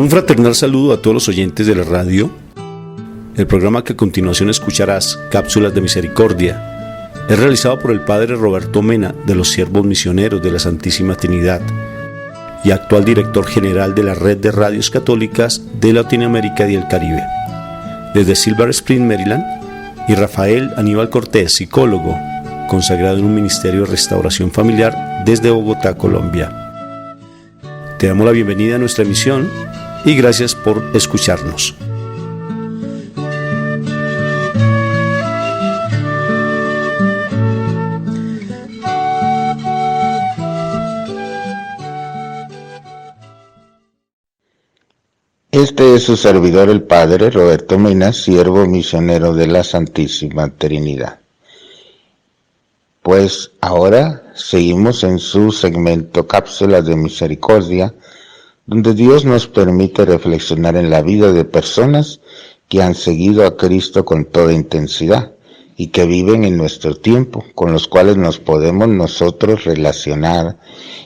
Un fraternal saludo a todos los oyentes de la radio. El programa que a continuación escucharás, Cápsulas de Misericordia, es realizado por el Padre Roberto Mena de los Siervos Misioneros de la Santísima Trinidad y actual director general de la Red de Radios Católicas de Latinoamérica y el Caribe. Desde Silver Spring, Maryland, y Rafael Aníbal Cortés, psicólogo, consagrado en un ministerio de restauración familiar desde Bogotá, Colombia. Te damos la bienvenida a nuestra emisión y gracias por escucharnos. Este es su servidor el Padre Roberto Mena, siervo misionero de la Santísima Trinidad. Pues ahora seguimos en su segmento Cápsulas de Misericordia, donde Dios nos permite reflexionar en la vida de personas que han seguido a Cristo con toda intensidad y que viven en nuestro tiempo, con los cuales nos podemos nosotros relacionar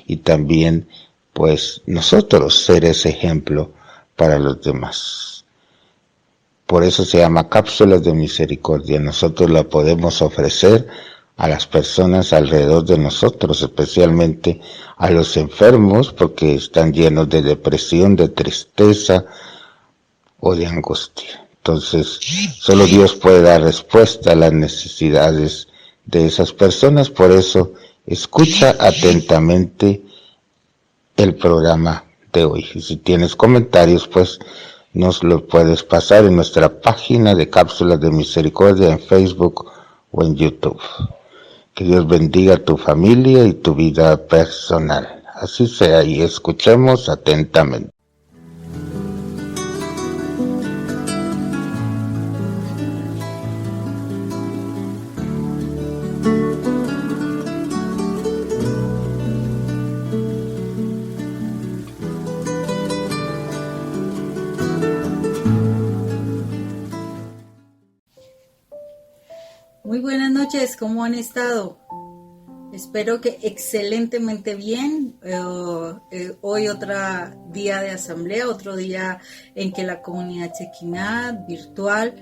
y también pues nosotros ser ese ejemplo para los demás. Por eso se llama Cápsulas de Misericordia. Nosotros la podemos ofrecer a las personas alrededor de nosotros, especialmente a los enfermos, porque están llenos de depresión, de tristeza o de angustia. Entonces, solo Dios puede dar respuesta a las necesidades de esas personas. Por eso, escucha atentamente el programa de hoy. Y si tienes comentarios, pues nos los puedes pasar en nuestra página de Cápsulas de Misericordia en Facebook o en YouTube. Que Dios bendiga tu familia y tu vida personal. Así sea, y escuchemos atentamente. Muy buenas noches, ¿cómo han estado? Espero que excelentemente bien. Hoy otro día de asamblea, otro día en que la comunidad Chequiná virtual.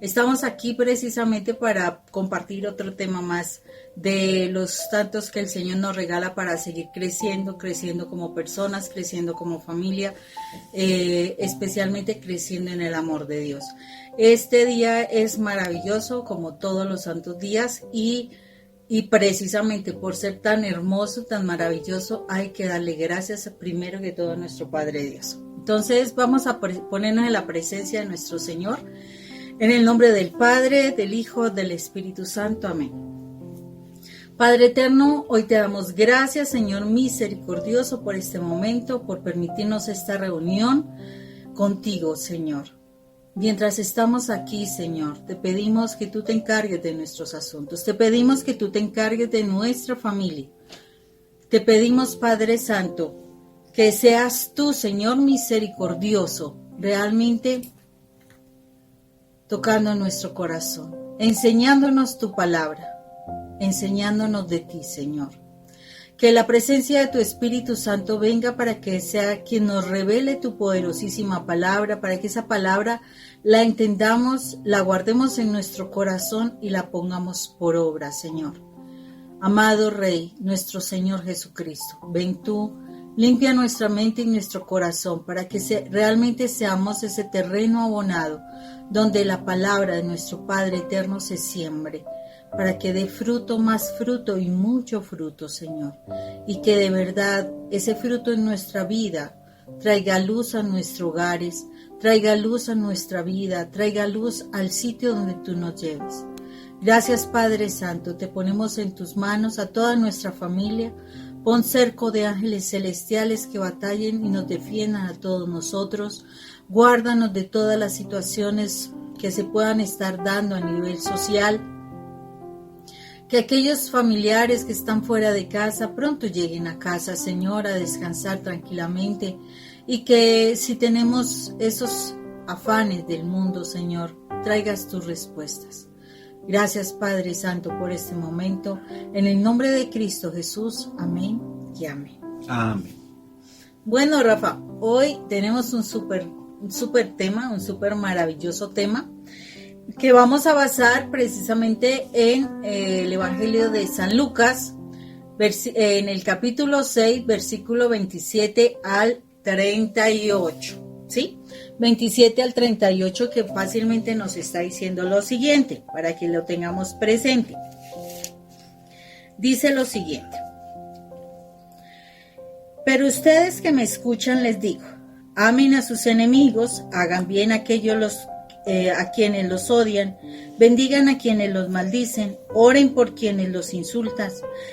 Estamos aquí precisamente para compartir otro tema más de los tantos que el Señor nos regala para seguir creciendo como personas, creciendo como familia, especialmente creciendo en el amor de Dios. Este día es maravilloso como todos los santos días y precisamente por ser tan hermoso, tan maravilloso, hay que darle gracias primero que todo a nuestro Padre Dios. Entonces vamos a ponernos en la presencia de nuestro Señor, en el nombre del Padre, del Hijo, del Espíritu Santo. Amén. Padre eterno, hoy te damos gracias, Señor misericordioso, por este momento, por permitirnos esta reunión contigo, Señor. Mientras estamos aquí, Señor, te pedimos que tú te encargues de nuestros asuntos. Te pedimos que tú te encargues de nuestra familia. Te pedimos, Padre Santo, que seas tú, Señor misericordioso, realmente tocando nuestro corazón, enseñándonos tu palabra, enseñándonos de ti, Señor. Que la presencia de tu Espíritu Santo venga para que sea quien nos revele tu poderosísima palabra, para que esa palabra la entendamos, la guardemos en nuestro corazón y la pongamos por obra, Señor. Amado Rey, nuestro Señor Jesucristo, ven tú, limpia nuestra mente y nuestro corazón para que realmente seamos ese terreno abonado donde la palabra de nuestro Padre eterno se siembre, para que dé fruto, más fruto y mucho fruto, Señor. Y que de verdad ese fruto en nuestra vida traiga luz a nuestros hogares, traiga luz a nuestra vida, traiga luz al sitio donde tú nos lleves. Gracias, Padre Santo, te ponemos en tus manos a toda nuestra familia. Pon cerco de ángeles celestiales que batallen y nos defiendan a todos nosotros. Guárdanos de todas las situaciones que se puedan estar dando a nivel social. Que aquellos familiares que están fuera de casa pronto lleguen a casa, Señor, a descansar tranquilamente. Y que si tenemos esos afanes del mundo, Señor, traigas tus respuestas. Gracias, Padre Santo, por este momento. En el nombre de Cristo Jesús, amén y amén. Amén. Bueno, Rafa, hoy tenemos un súper tema, un súper maravilloso tema que vamos a basar precisamente en el Evangelio de San Lucas, en el capítulo 6, versículo 27 al 38, ¿sí? 27 al 38, que fácilmente nos está diciendo lo siguiente, para que lo tengamos presente. Dice lo siguiente: pero ustedes que me escuchan les digo, amen a sus enemigos, hagan bien a a quienes los odian, bendigan a quienes los maldicen, oren por quienes los insultan.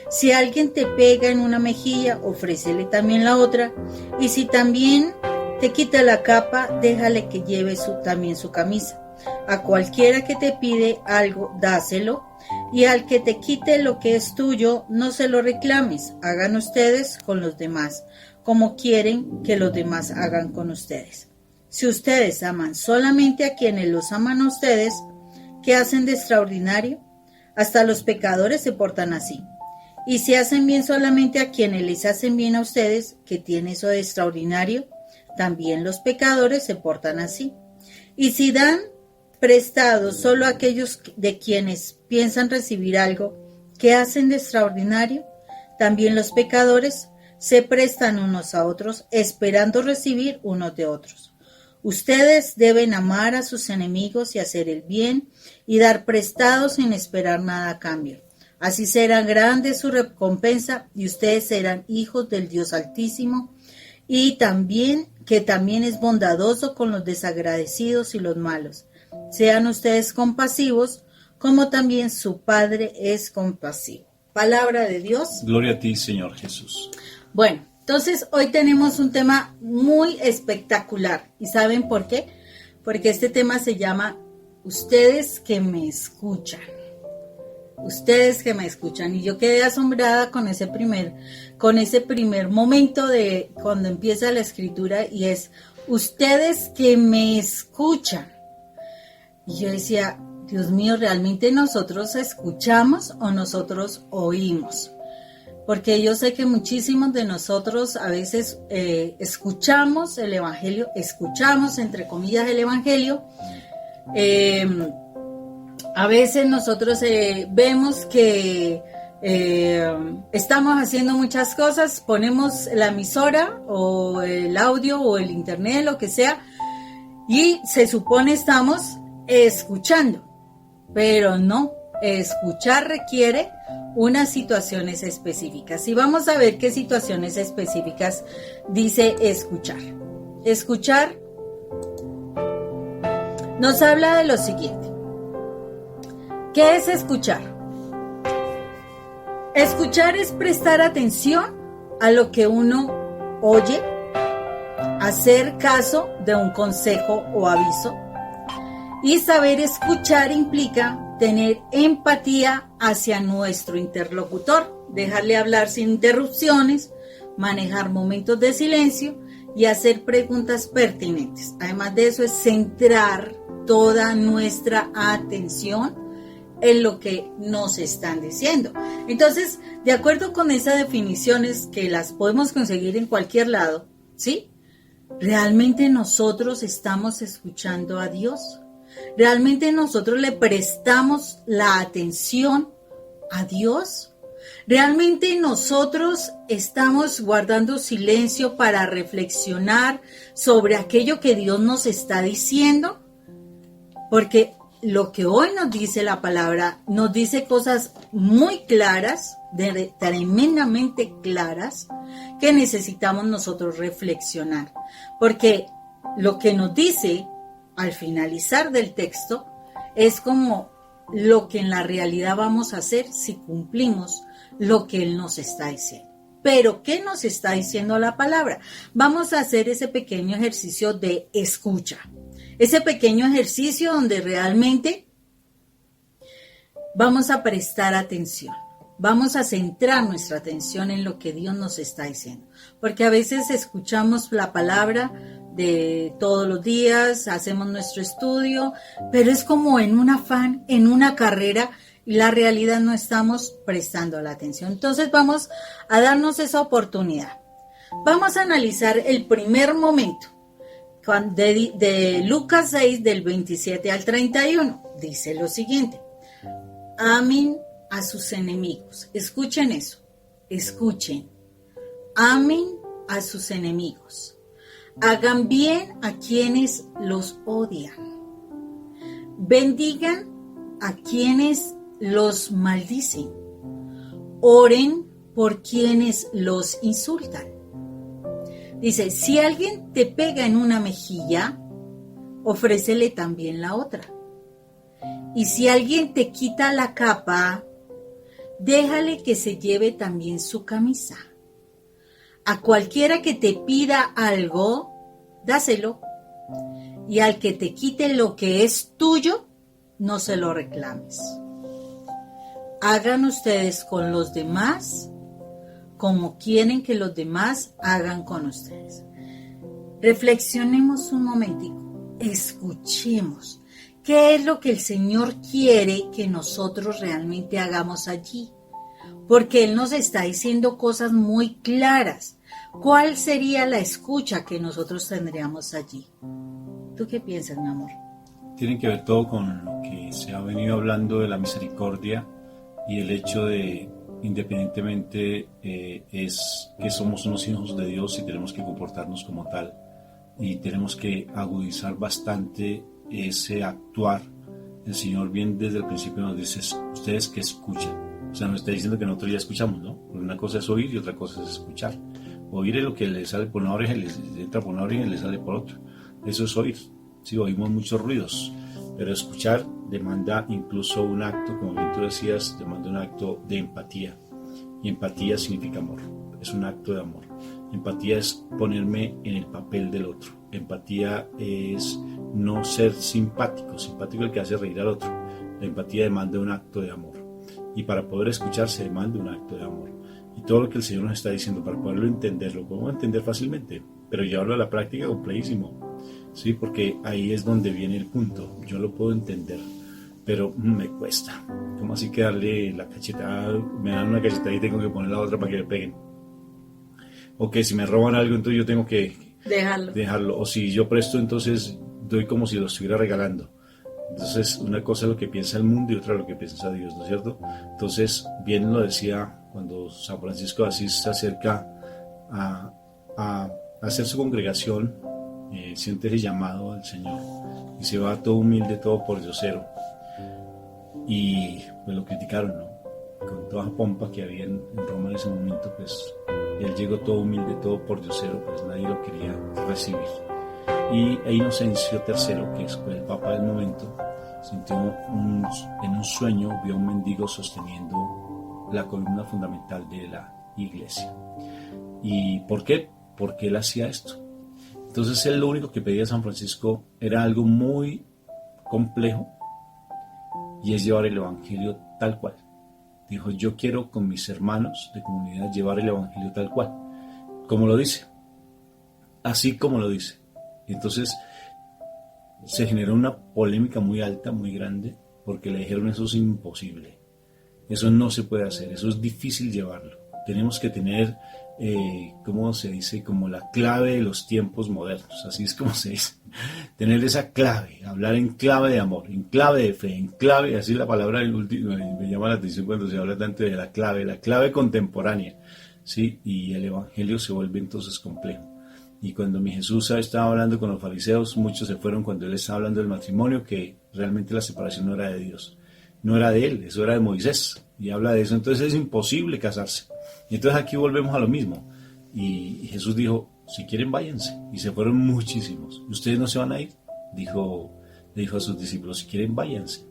Si alguien te pega en una mejilla, ofrécele también la otra, y si también te quita la capa, déjale que lleve también su camisa. A cualquiera que te pide algo, dáselo, y al que te quite lo que es tuyo, no se lo reclames. Hagan ustedes con los demás como quieren que los demás hagan con ustedes. Si ustedes aman solamente a quienes los aman a ustedes, ¿qué hacen de extraordinario? Hasta los pecadores se portan así. Y si hacen bien solamente a quienes les hacen bien a ustedes, ¿qué tiene eso de extraordinario? También los pecadores se portan así. Y si dan prestado solo a aquellos de quienes piensan recibir algo, ¿qué hacen de extraordinario? También los pecadores se prestan unos a otros, esperando recibir unos de otros. Ustedes deben amar a sus enemigos y hacer el bien y dar prestado sin esperar nada a cambio. Así será grande su recompensa y ustedes serán hijos del Dios Altísimo, y también es bondadoso con los desagradecidos y los malos. Sean ustedes compasivos, como también su Padre es compasivo. Palabra de Dios. Gloria a ti, Señor Jesús. Bueno, entonces hoy tenemos un tema muy espectacular. ¿Y saben por qué? Porque este tema se llama Ustedes que me escuchan. Ustedes que me escuchan. Y yo quedé asombrada con ese primer momento de cuando empieza la escritura, y es ustedes que me escuchan. Y yo decía, Dios mío, ¿realmente nosotros escuchamos o nosotros oímos? Porque yo sé que muchísimos de nosotros a veces escuchamos el Evangelio, escuchamos entre comillas el Evangelio. A veces nosotros vemos que estamos haciendo muchas cosas, ponemos la emisora o el audio o el internet, lo que sea, y se supone estamos escuchando, pero no, escuchar requiere unas situaciones específicas. Y vamos a ver qué situaciones específicas dice escuchar. Escuchar nos habla de lo siguiente. ¿Qué es escuchar? Escuchar es prestar atención a lo que uno oye, hacer caso de un consejo o aviso. Y saber escuchar implica tener empatía hacia nuestro interlocutor, dejarle hablar sin interrupciones, manejar momentos de silencio y hacer preguntas pertinentes. Además de eso, es centrar toda nuestra atención en lo que nos están diciendo. Entonces, de acuerdo con esas definiciones que las podemos conseguir en cualquier lado, ¿sí? ¿Realmente nosotros estamos escuchando a Dios? ¿Realmente nosotros le prestamos la atención a Dios? ¿Realmente nosotros estamos guardando silencio para reflexionar sobre aquello que Dios nos está diciendo? Porque lo que hoy nos dice la palabra, nos dice cosas muy claras, tremendamente claras, que necesitamos nosotros reflexionar. Porque lo que nos dice al finalizar del texto es como lo que en la realidad vamos a hacer si cumplimos lo que Él nos está diciendo. Pero, ¿qué nos está diciendo la palabra? Vamos a hacer ese pequeño ejercicio de escucha. Ese pequeño ejercicio donde realmente vamos a prestar atención. Vamos a centrar nuestra atención en lo que Dios nos está diciendo. Porque a veces escuchamos la palabra de todos los días, hacemos nuestro estudio, pero es como en un afán, en una carrera, y la realidad no estamos prestando la atención. Entonces vamos a darnos esa oportunidad. Vamos a analizar el primer momento de Lucas 6 del 27 al 31. Dice lo siguiente: amen a sus enemigos. Escuchen eso, escuchen. Amen a sus enemigos. Hagan bien a quienes los odian. Bendigan a quienes los maldicen. Oren por quienes los insultan. Dice, si alguien te pega en una mejilla, ofrécele también la otra. Y si alguien te quita la capa, déjale que se lleve también su camisa. A cualquiera que te pida algo, dáselo. Y al que te quite lo que es tuyo, no se lo reclames. Hagan ustedes con los demás como quieren que los demás hagan con ustedes. Reflexionemos un momentico, escuchemos. ¿Qué es lo que el Señor quiere que nosotros realmente hagamos allí? Porque Él nos está diciendo cosas muy claras. ¿Cuál sería la escucha que nosotros tendríamos allí? ¿Tú qué piensas, mi amor? Tiene que ver todo con lo que se ha venido hablando de la misericordia y el hecho de, independientemente, es que somos unos hijos de Dios y tenemos que comportarnos como tal. Y tenemos que agudizar bastante ese actuar. El Señor bien desde el principio nos dice, ustedes que escuchan. O sea, nos está diciendo que nosotros ya escuchamos, ¿no? Porque una cosa es oír y otra cosa es escuchar. Oír es lo que le sale por una oreja, le entra por una oreja y le sale por otra. Eso es oír. Sí, oímos muchos ruidos, pero escuchar demanda incluso un acto, como bien tú decías, demanda un acto de empatía. Y empatía significa amor, es un acto de amor. Empatía es ponerme en el papel del otro. Empatía es no ser simpático, simpático es el que hace reír al otro. La empatía demanda un acto de amor. Y para poder escuchar se demanda un acto de amor. Y todo lo que el Señor nos está diciendo, para poderlo entender, lo podemos entender fácilmente, pero llevarlo a la práctica complejísimo. Sí, porque ahí es donde viene el punto. Yo lo puedo entender, pero me cuesta. ¿Cómo así que darle la cachetada? Me dan una cachetada y tengo que poner la otra para que le peguen. O que si me roban algo, entonces yo tengo que dejarlo. O si yo presto, entonces doy como si lo estuviera regalando. Entonces, una cosa es lo que piensa el mundo y otra lo que piensa Dios, ¿no es cierto? Entonces, bien lo decía cuando San Francisco de Asís se acerca a hacer su congregación, siente ese llamado del Señor y se va todo humilde, todo por diosero, y pues lo criticaron, ¿no? Con toda la pompa que había en Roma en ese momento, pues él llegó todo humilde, todo por diosero, pues nadie lo quería recibir. Y Inocencio III, que fue el papa del momento, sintió en un sueño, vio a un mendigo sosteniendo la columna fundamental de la iglesia. ¿Y por qué? Porque él hacía esto. Entonces él lo único que pedía a San Francisco era algo muy complejo, y es llevar el evangelio tal cual. Dijo, yo quiero con mis hermanos de comunidad llevar el evangelio tal cual, como lo dice, así como lo dice. Y entonces se generó una polémica muy alta, muy grande, porque le dijeron, eso es imposible, eso no se puede hacer, eso es difícil llevarlo. Tenemos que tener, ¿cómo se dice? Como la clave de los tiempos modernos, así es como se dice. Tener esa clave, hablar en clave de amor, en clave de fe, en clave, así la palabra del último, me llama la atención cuando se habla tanto de la clave contemporánea, ¿sí? Y el evangelio se vuelve entonces complejo. Y cuando mi Jesús estaba hablando con los fariseos, muchos se fueron cuando él estaba hablando del matrimonio, que realmente la separación no era de Dios, no era de él, eso era de Moisés, y habla de eso, entonces es imposible casarse. Y entonces aquí volvemos a lo mismo, y Jesús dijo, si quieren váyanse, y se fueron muchísimos. ¿Ustedes no se van a ir? Le dijo a sus discípulos, si quieren váyanse.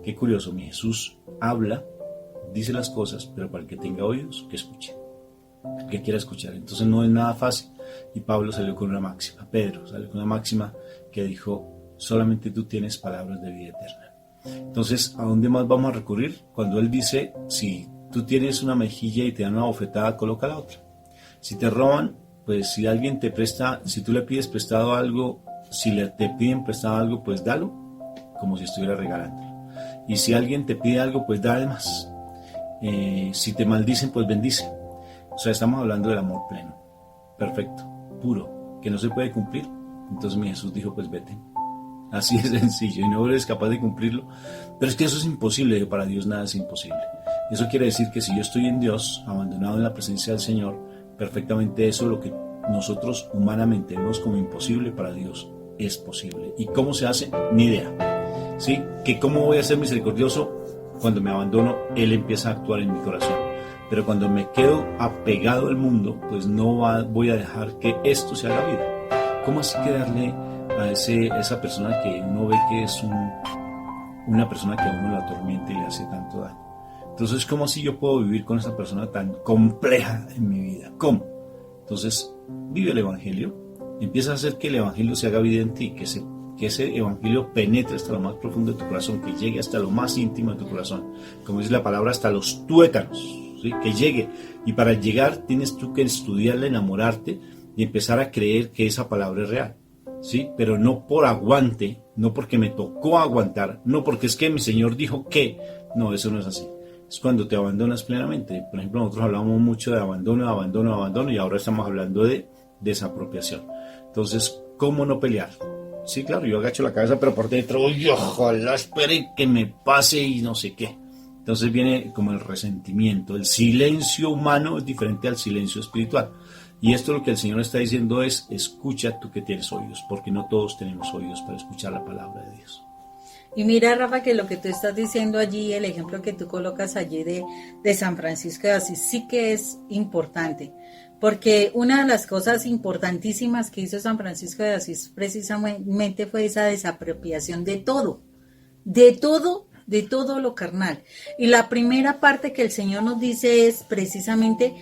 Qué curioso, mi Jesús habla, dice las cosas, pero para el que tenga oídos, que escuche, el que quiera escuchar. Entonces no es nada fácil. Y Pablo salió con una máxima, Pedro salió con una máxima que dijo, solamente tú tienes palabras de vida eterna. Entonces, ¿a dónde más vamos a recurrir? Cuando él dice, si tú tienes una mejilla y te dan una bofetada, coloca la otra. Si te roban, pues si alguien te presta, si tú le pides prestado algo, si te piden prestado algo, pues dalo, como si estuviera regalándolo. Y si alguien te pide algo, pues dale más. Si te maldicen, pues bendice. O sea, estamos hablando del amor pleno. perfecto, puro, que no se puede cumplir. Entonces mi Jesús dijo, pues vete. Así de sencillo, y no eres capaz de cumplirlo. Pero es que eso es imposible, para Dios nada es imposible. Eso quiere decir que si yo estoy en Dios, abandonado en la presencia del Señor, perfectamente eso, lo que nosotros humanamente vemos como imposible, para Dios es posible. ¿Y cómo se hace? Ni idea. ¿Sí? Que cómo voy a ser misericordioso cuando me abandono, Él empieza a actuar en mi corazón. Pero cuando me quedo apegado al mundo, pues no voy a dejar que esto se haga vida. ¿Cómo así que darle a esa persona que uno ve que es una persona que a uno la atormenta y le hace tanto daño? Entonces, ¿cómo así yo puedo vivir con esa persona tan compleja en mi vida? ¿Cómo? Entonces, vive el Evangelio, empieza a hacer que el Evangelio se haga vida en ti, que ese Evangelio penetre hasta lo más profundo de tu corazón, que llegue hasta lo más íntimo de tu corazón, como dice la palabra, hasta los tuétanos, ¿sí? Que llegue. Y para llegar tienes tú que estudiarla, enamorarte y empezar a creer que esa palabra es real. ¿Sí? Pero no por aguante, no porque me tocó aguantar, no porque es que mi Señor dijo que, no, eso no es así. Es cuando te abandonas plenamente. Por ejemplo, nosotros hablamos mucho de abandono, y ahora estamos hablando de desapropiación. Entonces, ¿cómo no pelear? Sí, claro, yo agacho la cabeza, pero por dentro, uy, ojalá espere que me pase y no sé qué. Entonces viene como el resentimiento. El silencio humano es diferente al silencio espiritual. Y esto lo que el Señor está diciendo es, escucha tú que tienes oídos, porque no todos tenemos oídos para escuchar la palabra de Dios. Y mira, Rafa, que lo que tú estás diciendo allí, el ejemplo que tú colocas allí de San Francisco de Asís, sí que es importante, porque una de las cosas importantísimas que hizo San Francisco de Asís precisamente fue esa desapropiación de todo lo carnal. Y la primera parte que el Señor nos dice es precisamente,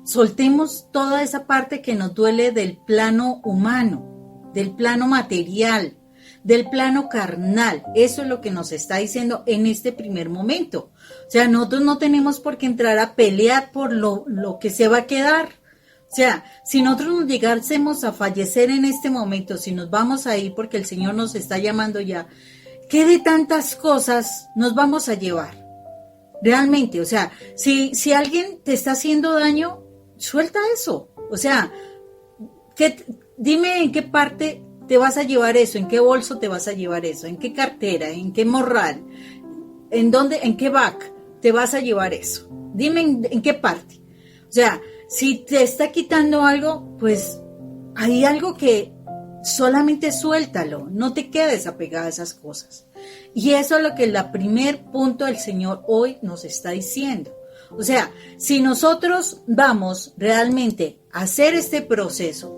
soltemos toda esa parte que nos duele del plano humano, del plano material, del plano carnal. Eso es lo que nos está diciendo en este primer momento. O sea, nosotros no tenemos por qué entrar a pelear por lo que se va a quedar. O sea, si nosotros nos llegásemos a fallecer en este momento, si nos vamos a ir porque el Señor nos está llamando ya, ¿qué de tantas cosas nos vamos a llevar? Realmente, o sea, si alguien te está haciendo daño, suelta eso. O sea, dime en qué parte te vas a llevar eso, en qué bolso te vas a llevar eso, en qué cartera, en qué morral, en qué back te vas a llevar eso. Dime en qué parte. O sea, si te está quitando algo, pues hay algo que solamente suéltalo, no te quedes apegada a esas cosas. Y eso es lo que el primer punto del Señor hoy nos está diciendo. O sea, si nosotros vamos realmente a hacer este proceso,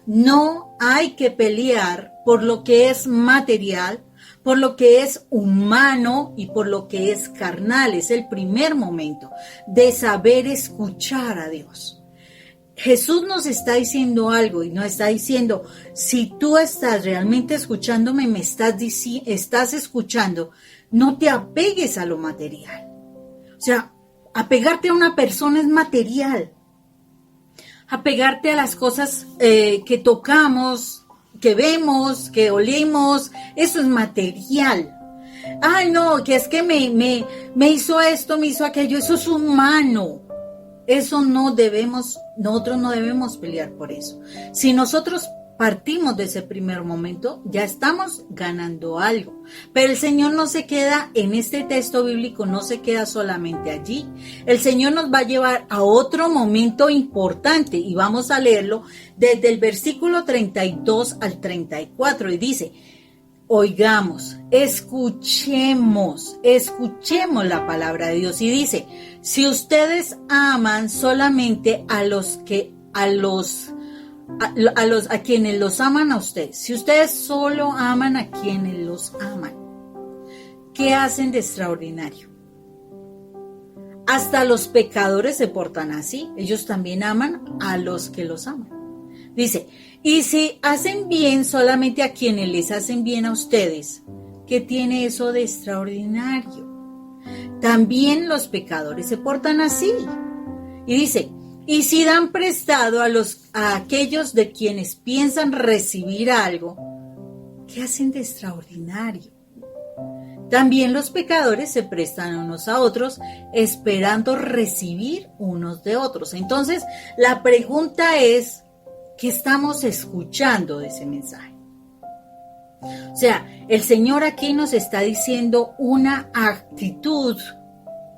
no hay que pelear por lo que es material, por lo que es humano y por lo que es carnal. Es el primer momento de saber escuchar a Dios. Jesús nos está diciendo algo y nos está diciendo, si tú estás realmente escuchándome, me estás escuchando, no te apegues a lo material. O sea, apegarte a una persona es material. Apegarte a las cosas que tocamos, que vemos, que olemos, eso es material. Ay, no, que es que me hizo esto, me hizo aquello, eso es humano. Eso nosotros no debemos pelear por eso. Si nosotros partimos de ese primer momento, ya estamos ganando algo. Pero el Señor no se queda en este texto bíblico, no se queda solamente allí. El Señor nos va a llevar a otro momento importante y vamos a leerlo desde el versículo 32 al 34 y dice, oigamos, escuchemos la palabra de Dios y dice, si ustedes aman solamente a quienes los aman a ustedes, si ustedes solo aman a quienes los aman, ¿qué hacen de extraordinario? Hasta los pecadores se portan así, ellos también aman a los que los aman. Dice, y si hacen bien solamente a quienes les hacen bien a ustedes, ¿qué tiene eso de extraordinario? También los pecadores se portan así. Y dice, y si dan prestado a aquellos de quienes piensan recibir algo, ¿qué hacen de extraordinario? También los pecadores se prestan unos a otros, esperando recibir unos de otros. Entonces, la pregunta es, ¿Qué estamos escuchando de ese mensaje? O sea, el Señor aquí nos está diciendo una actitud,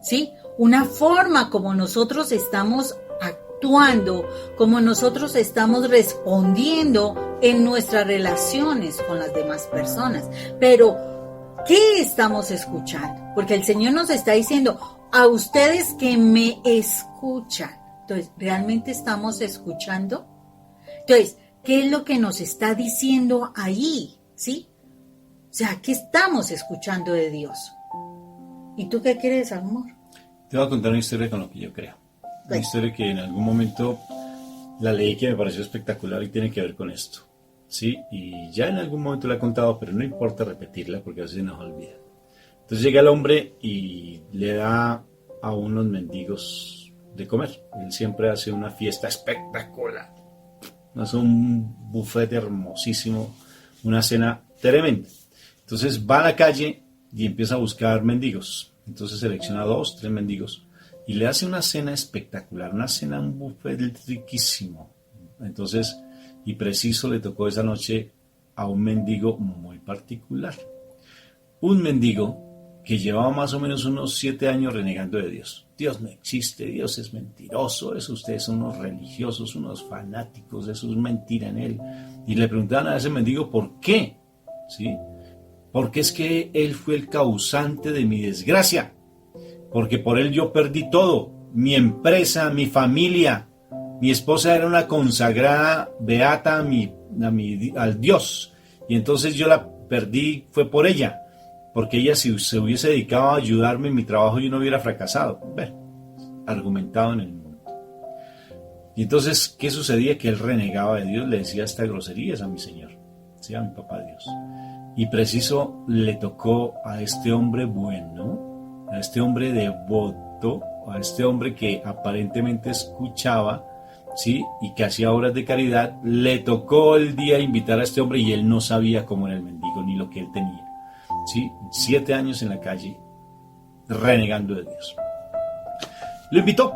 ¿sí? Una forma como nosotros estamos actuando, como nosotros estamos respondiendo en nuestras relaciones con las demás personas. Pero, ¿qué estamos escuchando? Porque el Señor nos está diciendo, a ustedes que me escuchan. Entonces, ¿realmente estamos escuchando? Entonces, ¿qué es lo que nos está diciendo ahí? ¿Sí? O sea, ¿qué estamos escuchando de Dios? ¿Y tú qué crees, amor? Te voy a contar una historia con lo que yo creo. Una historia que en algún momento la leí que me pareció espectacular y tiene que ver con esto. ¿Sí? Y ya en algún momento la he contado, pero no importa repetirla porque a veces se nos olvida. Entonces llega el hombre y le da a unos mendigos de comer. Él siempre hace una fiesta espectacular. Hace un buffet hermosísimo, una cena tremenda. Entonces va a la calle y empieza a buscar mendigos. Entonces selecciona 2, 3 mendigos y le hace una cena espectacular, una cena, un buffet riquísimo. Entonces, y preciso le tocó esa noche a un mendigo muy particular. Un mendigo que llevaba más o menos unos 7 años renegando de Dios. Dios no existe, Dios es mentiroso, eso ustedes son unos religiosos, unos fanáticos, eso es mentira en él. Y le preguntaban a ese mendigo por qué, ¿sí? Porque es que él fue el causante de mi desgracia, porque por él yo perdí todo, mi empresa, mi familia, mi esposa era una consagrada beata al Dios, y entonces yo la perdí, fue por ella. Porque ella si se hubiese dedicado a ayudarme en mi trabajo yo no hubiera fracasado. Bueno, argumentado en el mundo. Y entonces, ¿qué sucedía? Que él renegaba de Dios, le decía hasta groserías a mi Señor, ¿sí? A mi papá Dios. Y preciso le tocó a este hombre bueno, a este hombre devoto, a este hombre que aparentemente escuchaba, ¿sí? Y que hacía obras de caridad, le tocó el día invitar a este hombre y él no sabía cómo era el mendigo ni lo que él tenía. ¿Sí? 7 años en la calle renegando de Dios. Lo invitó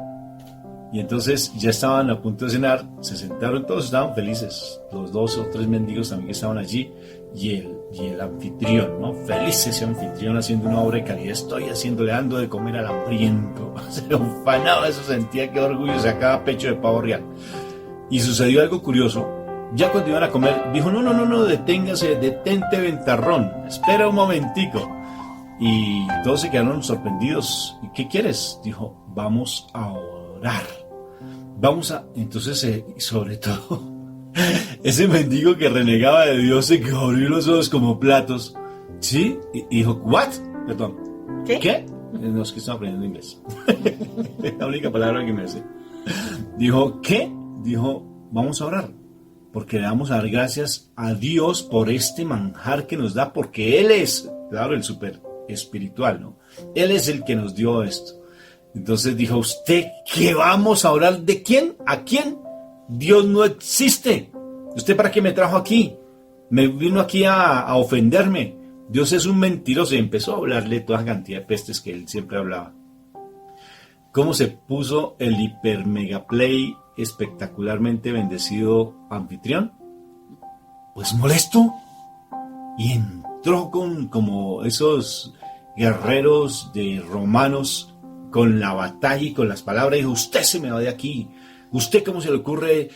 y entonces ya estaban a punto de cenar, se sentaron, todos estaban felices, los 2 o 3 mendigos también que estaban allí y el anfitrión, ¿no? Feliz ese anfitrión haciendo una obra de caridad, estoy haciéndole, dando de comer al hambriento, se ufanaba, eso sentía que orgullo, sacaba pecho de pavo real. Y sucedió algo curioso. Ya cuando iban a comer, dijo, no, deténgase, detente ventarrón, espera un momentico. Y todos se quedaron sorprendidos. ¿Y qué quieres? Dijo, vamos a orar. Entonces, sobre todo, ese mendigo que renegaba de Dios se abrió los ojos como platos. ¿Sí? Y dijo, ¿what? Perdón. ¿Qué? No, es que estaba aprendiendo inglés. La única palabra que me hace. Dijo, ¿qué? Dijo, vamos a orar. Porque le vamos a dar gracias a Dios por este manjar que nos da, porque Él es, claro, el súper espiritual, ¿no? Él es el que nos dio esto. Entonces dijo, ¿usted qué vamos a orar? ¿De quién? ¿A quién? Dios no existe. ¿Usted para qué me trajo aquí? Me vino aquí a ofenderme. Dios es un mentiroso. Y empezó a hablarle toda cantidad de pestes que él siempre hablaba. ¿Cómo se puso el hiper mega play espectacularmente bendecido anfitrión? Pues molesto. Y entró como esos guerreros de romanos con la batalla y con las palabras. Y dijo, usted se me va de aquí. ¿Usted cómo se le ocurre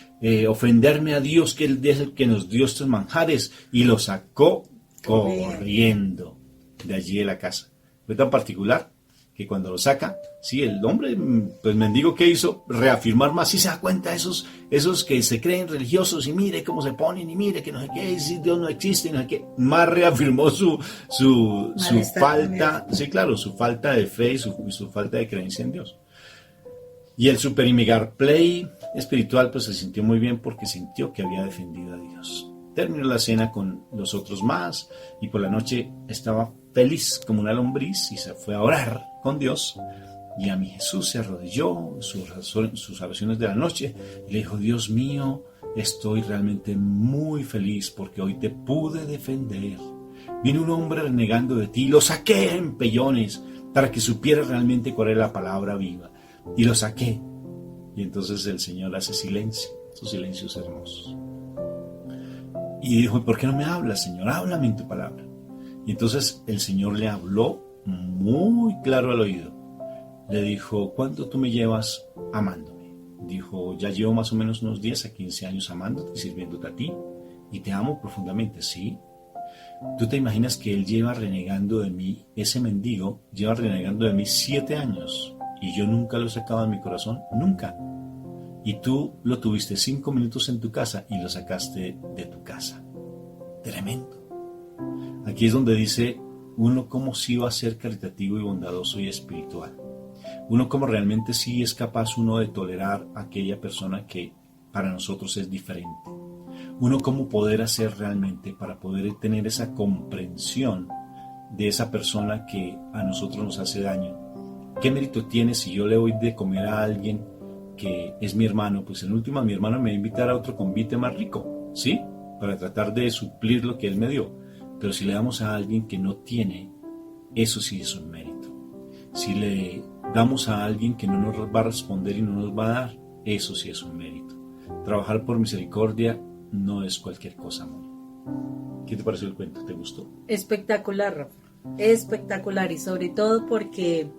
ofenderme a Dios, que Él es el que nos dio estos manjares? Y lo sacó corriendo de allí de la casa. Fue tan particular que cuando lo saca, sí, el hombre, pues mendigo, ¿qué hizo? Reafirmar más, sí se da cuenta, esos que se creen religiosos y mire cómo se ponen y mire que no sé qué, si Dios no existe, no sé qué, más reafirmó su falta, sí, claro, su falta de fe y su falta de creencia en Dios. Y el super imigar play espiritual, pues se sintió muy bien porque sintió que había defendido a Dios. Terminó la cena con los otros más y por la noche estaba feliz como una lombriz y se fue a orar con Dios. Y a mi Jesús se arrodilló, sus oraciones de la noche, y le dijo, Dios mío, estoy realmente muy feliz porque hoy te pude defender. Vino un hombre renegando de ti, lo saqué en pellones para que supiera realmente cuál era la palabra viva. Y lo saqué. Y entonces el Señor hace silencio Esos silencios hermosos. Y dijo, ¿por qué no me hablas, Señor? Háblame en tu palabra. Y entonces el Señor le habló muy claro al oído. Le dijo, ¿cuánto tú me llevas amándome? Dijo, ya llevo más o menos unos 10 a 15 años amándote y sirviéndote a ti. Y te amo profundamente, ¿sí? ¿Tú te imaginas que él lleva renegando de mí, ese mendigo, lleva renegando de mí 7 años? Y yo nunca lo he sacado de mi corazón, nunca. Y tú lo tuviste 5 minutos en tu casa y lo sacaste de tu casa. Tremendo. Aquí es donde dice uno cómo sí va a ser caritativo y bondadoso y espiritual. Uno cómo realmente sí es capaz uno de tolerar a aquella persona que para nosotros es diferente. Uno cómo poder hacer realmente para poder tener esa comprensión de esa persona que a nosotros nos hace daño. ¿Qué mérito tiene si yo le doy de comer a alguien que es mi hermano? Pues en última mi hermano me va a invitar a otro convite más rico, ¿sí? Para tratar de suplir lo que él me dio. Pero si le damos a alguien que no tiene, eso sí es un mérito. Si le damos a alguien que no nos va a responder y no nos va a dar, eso sí es un mérito. Trabajar por misericordia no es cualquier cosa, amor. ¿Qué te pareció el cuento? ¿Te gustó? Espectacular, Rafa. Espectacular, y sobre todo porque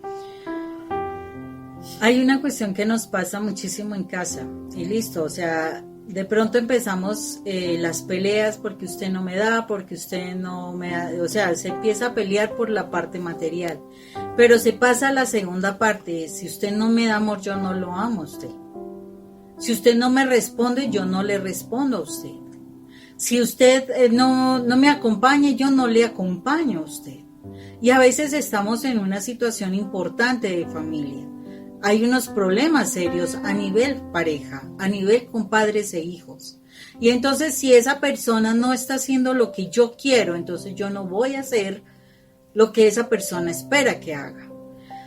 hay una cuestión que nos pasa muchísimo en casa y listo, o sea, de pronto empezamos las peleas porque usted no me da, porque usted no me da, o sea, se empieza a pelear por la parte material, pero se pasa a la segunda parte: si usted no me da amor, yo no lo amo a usted. Si usted no me responde, yo no le respondo a usted. Si usted no me acompaña, yo no le acompaño a usted. Y a veces estamos en una situación importante de familia. Hay unos problemas serios a nivel pareja, a nivel con padres e hijos. Y entonces si esa persona no está haciendo lo que yo quiero, entonces yo no voy a hacer lo que esa persona espera que haga.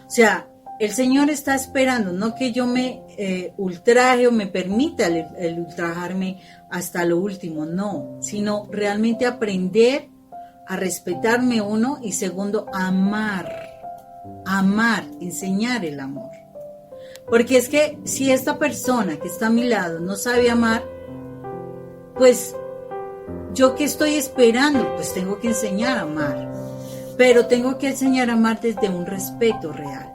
O sea, el Señor está esperando, no que yo me ultraje o me permita el ultrajarme hasta lo último, no, sino realmente aprender a respetarme, uno, y segundo, amar, enseñar el amor. Porque es que si esta persona que está a mi lado no sabe amar, pues yo qué estoy esperando, pues tengo que enseñar a amar, pero tengo que enseñar a amar desde un respeto real.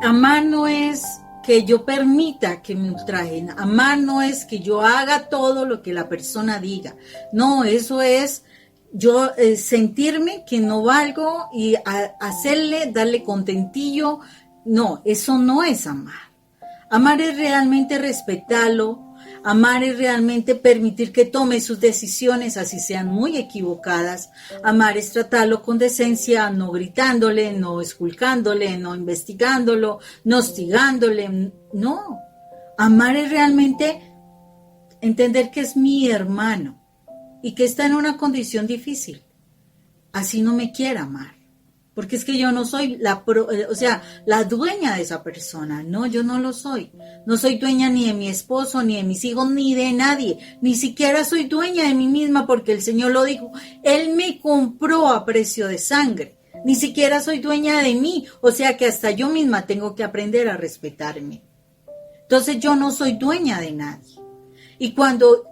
Amar no es que yo permita que me ultrajen, amar no es que yo haga todo lo que la persona diga, no, eso es yo sentirme que no valgo y darle contentillo. No, eso no es amar. Amar es realmente respetarlo, amar es realmente permitir que tome sus decisiones, así sean muy equivocadas. Amar es tratarlo con decencia, no gritándole, no esculcándole, no investigándolo, no hostigándole. No, amar es realmente entender que es mi hermano y que está en una condición difícil. Así no me quiere amar. Porque es que yo no soy la dueña de esa persona. No, yo no lo soy. No soy dueña ni de mi esposo, ni de mis hijos, ni de nadie. Ni siquiera soy dueña de mí misma porque el Señor lo dijo. Él me compró a precio de sangre. Ni siquiera soy dueña de mí. O sea que hasta yo misma tengo que aprender a respetarme. Entonces yo no soy dueña de nadie. Y cuando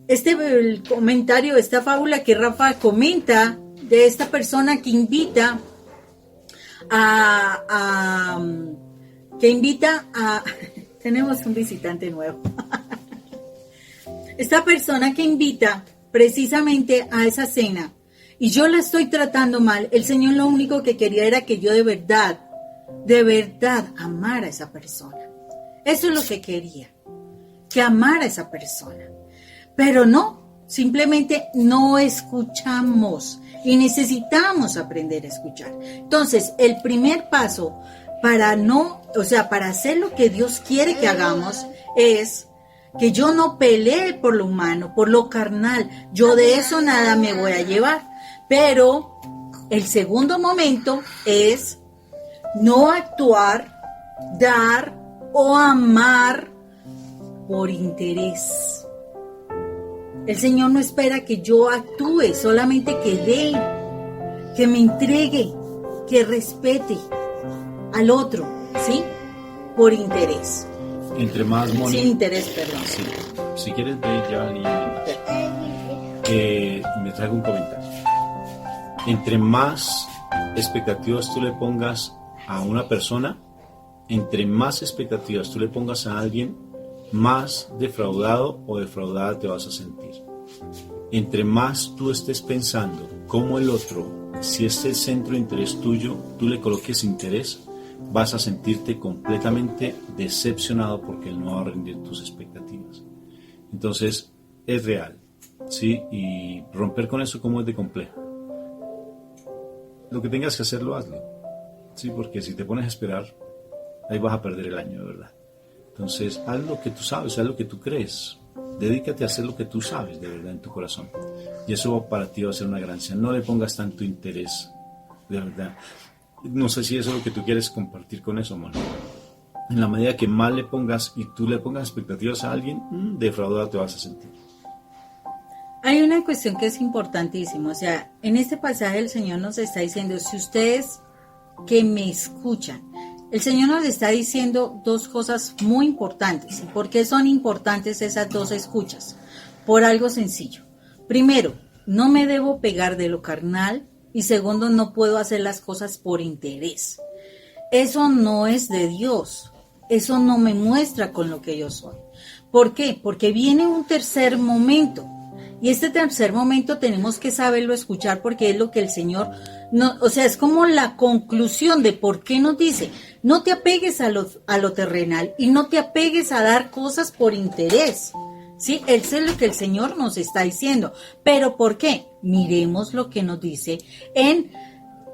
el comentario, esta fábula que Rafa comenta, de esta persona que invita tenemos un visitante nuevo. Esta persona que invita precisamente a esa cena y yo la estoy tratando mal, el Señor lo único que quería era que yo de verdad amara a esa persona. Eso es lo que quería, que amara a esa persona. Pero no, simplemente no escuchamos. Y necesitamos aprender a escuchar. Entonces, el primer paso para hacer lo que Dios quiere que hagamos es que yo no pelee por lo humano, por lo carnal. Yo de eso nada me voy a llevar. Pero el segundo momento es no actuar, dar o amar por interés. El Señor no espera que yo actúe, solamente que dé, que me entregue, que respete al otro, ¿sí? Por interés. Entre más money. Sin interés, perdón. Sí. Si quieres ver ya me traigo un comentario. Entre más expectativas tú le pongas a una persona, entre más expectativas tú le pongas a alguien, más defraudado o defraudada te vas a sentir. Entre más tú estés pensando cómo el otro, si es el centro de interés tuyo, tú le coloques interés, vas a sentirte completamente decepcionado porque él no va a rendir tus expectativas. Entonces, es real, ¿sí? Y romper con eso, ¿cómo es de complejo? Lo que tengas que hacerlo, hazlo, ¿sí? Porque si te pones a esperar, ahí vas a perder el año, de verdad. Entonces, haz lo que tú sabes, haz lo que tú crees. Dedícate a hacer lo que tú sabes, de verdad, en tu corazón. Y eso para ti va a ser una ganancia. No le pongas tanto interés, de verdad. No sé si eso es lo que tú quieres compartir con eso, Moni. En la medida que más le pongas y tú le pongas expectativas a alguien, defraudado te vas a sentir. Hay una cuestión que es importantísima. O sea, en este pasaje el Señor nos está diciendo, si ustedes que me escuchan, el Señor nos está diciendo dos cosas muy importantes. ¿Y por qué son importantes esas dos escuchas? Por algo sencillo. Primero, no me debo pegar de lo carnal. Y segundo, no puedo hacer las cosas por interés. Eso no es de Dios. Eso no me muestra con lo que yo soy. ¿Por qué? Porque viene un tercer momento. Y este tercer momento tenemos que saberlo escuchar porque es lo que el Señor, no, o sea, es como la conclusión de por qué nos dice, no te apegues a lo terrenal y no te apegues a dar cosas por interés. ¿Sí? Eso es lo que el Señor nos está diciendo. ¿Pero por qué? Miremos lo que nos dice en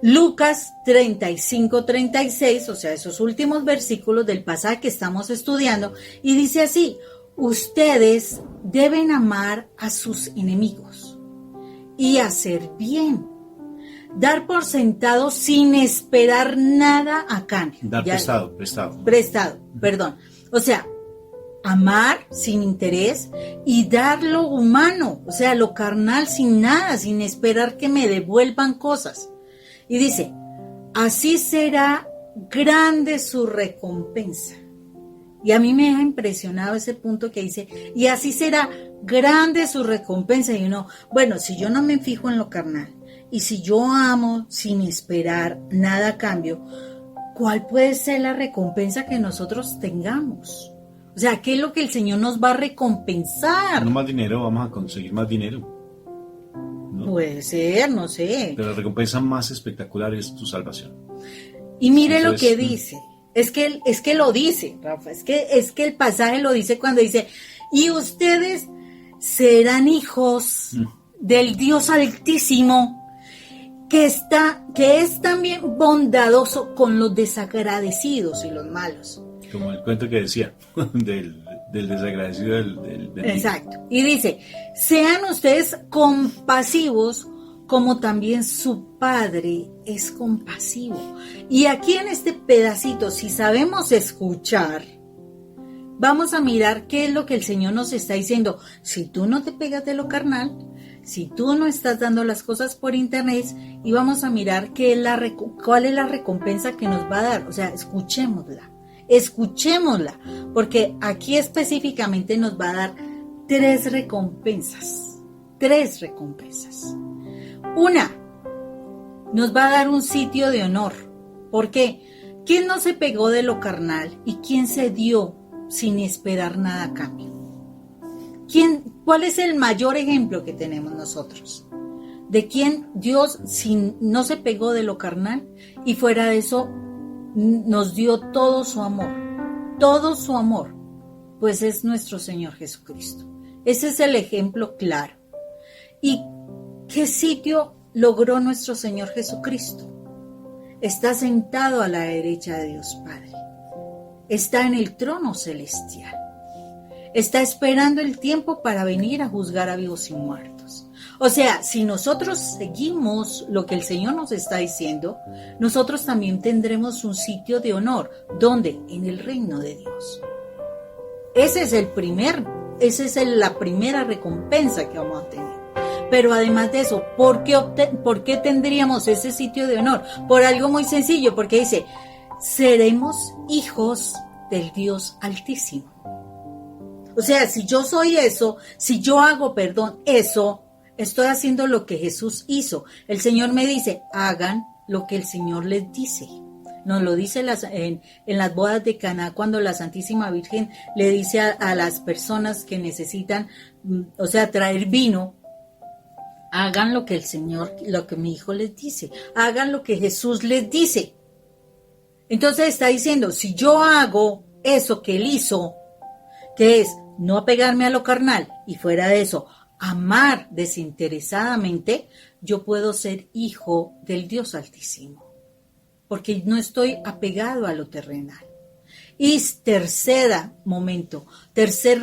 Lucas 35-36, o sea, esos últimos versículos del pasaje que estamos estudiando, y dice así, ustedes deben amar a sus enemigos y hacer bien, dar por sentado sin esperar nada a cambio. Dar prestado. Perdón. O sea, amar sin interés y dar lo humano, o sea, lo carnal sin nada, sin esperar que me devuelvan cosas. Y dice, así será grande su recompensa. Y a mí me ha impresionado ese punto que dice, y así será grande su recompensa. Y uno, bueno, si yo no me fijo en lo carnal, y si yo amo sin esperar nada a cambio, ¿cuál puede ser la recompensa que nosotros tengamos? O sea, ¿qué es lo que el Señor nos va a recompensar? No más dinero, vamos a conseguir más dinero. ¿No? Puede ser, no sé. Pero la recompensa más espectacular es tu salvación. Y mire lo que dice. Es que lo dice, Rafa. Es que el pasaje lo dice cuando dice, y ustedes serán hijos del Dios Altísimo, que es también bondadoso con los desagradecidos y los malos. Como el cuento que decía, del desagradecido del Exacto. Y dice, sean ustedes compasivos como también su Padre es compasivo. Y aquí en este pedacito, si sabemos escuchar, vamos a mirar qué es lo que el Señor nos está diciendo. Si tú no te pegas de lo carnal, si tú no estás dando las cosas por internet, y vamos a mirar cuál es la recompensa que nos va a dar. O sea, escuchémosla, porque aquí específicamente nos va a dar tres recompensas. Una, nos va a dar un sitio de honor. ¿Por qué? ¿Quién no se pegó de lo carnal y quién se dio sin esperar nada a cambio? ¿Cuál es el mayor ejemplo que tenemos nosotros? De quién Dios no se pegó de lo carnal y fuera de eso nos dio todo su amor, pues es nuestro Señor Jesucristo. Ese es el ejemplo claro. ¿Y qué sitio logró nuestro Señor Jesucristo? Está sentado a la derecha de Dios Padre. Está en el trono celestial. Está esperando el tiempo para venir a juzgar a vivos y muertos. O sea, si nosotros seguimos lo que el Señor nos está diciendo, nosotros también tendremos un sitio de honor. ¿Dónde? En el reino de Dios. Esa es la primera recompensa que vamos a tener. Pero además de eso, ¿por qué tendríamos ese sitio de honor? Por algo muy sencillo, porque dice, seremos hijos del Dios Altísimo. O sea, si yo soy eso, si yo hago, eso, estoy haciendo lo que Jesús hizo. El Señor me dice, hagan lo que el Señor les dice. Nos lo dice en las bodas de Caná, cuando la Santísima Virgen le dice a las personas que necesitan, o sea, traer vino, hagan lo que el Señor, lo que mi hijo les dice, hagan lo que Jesús les dice. Entonces está diciendo, si yo hago eso que él hizo, que es no apegarme a lo carnal y fuera de eso, amar desinteresadamente, yo puedo ser hijo del Dios Altísimo, porque no estoy apegado a lo terrenal. Y tercer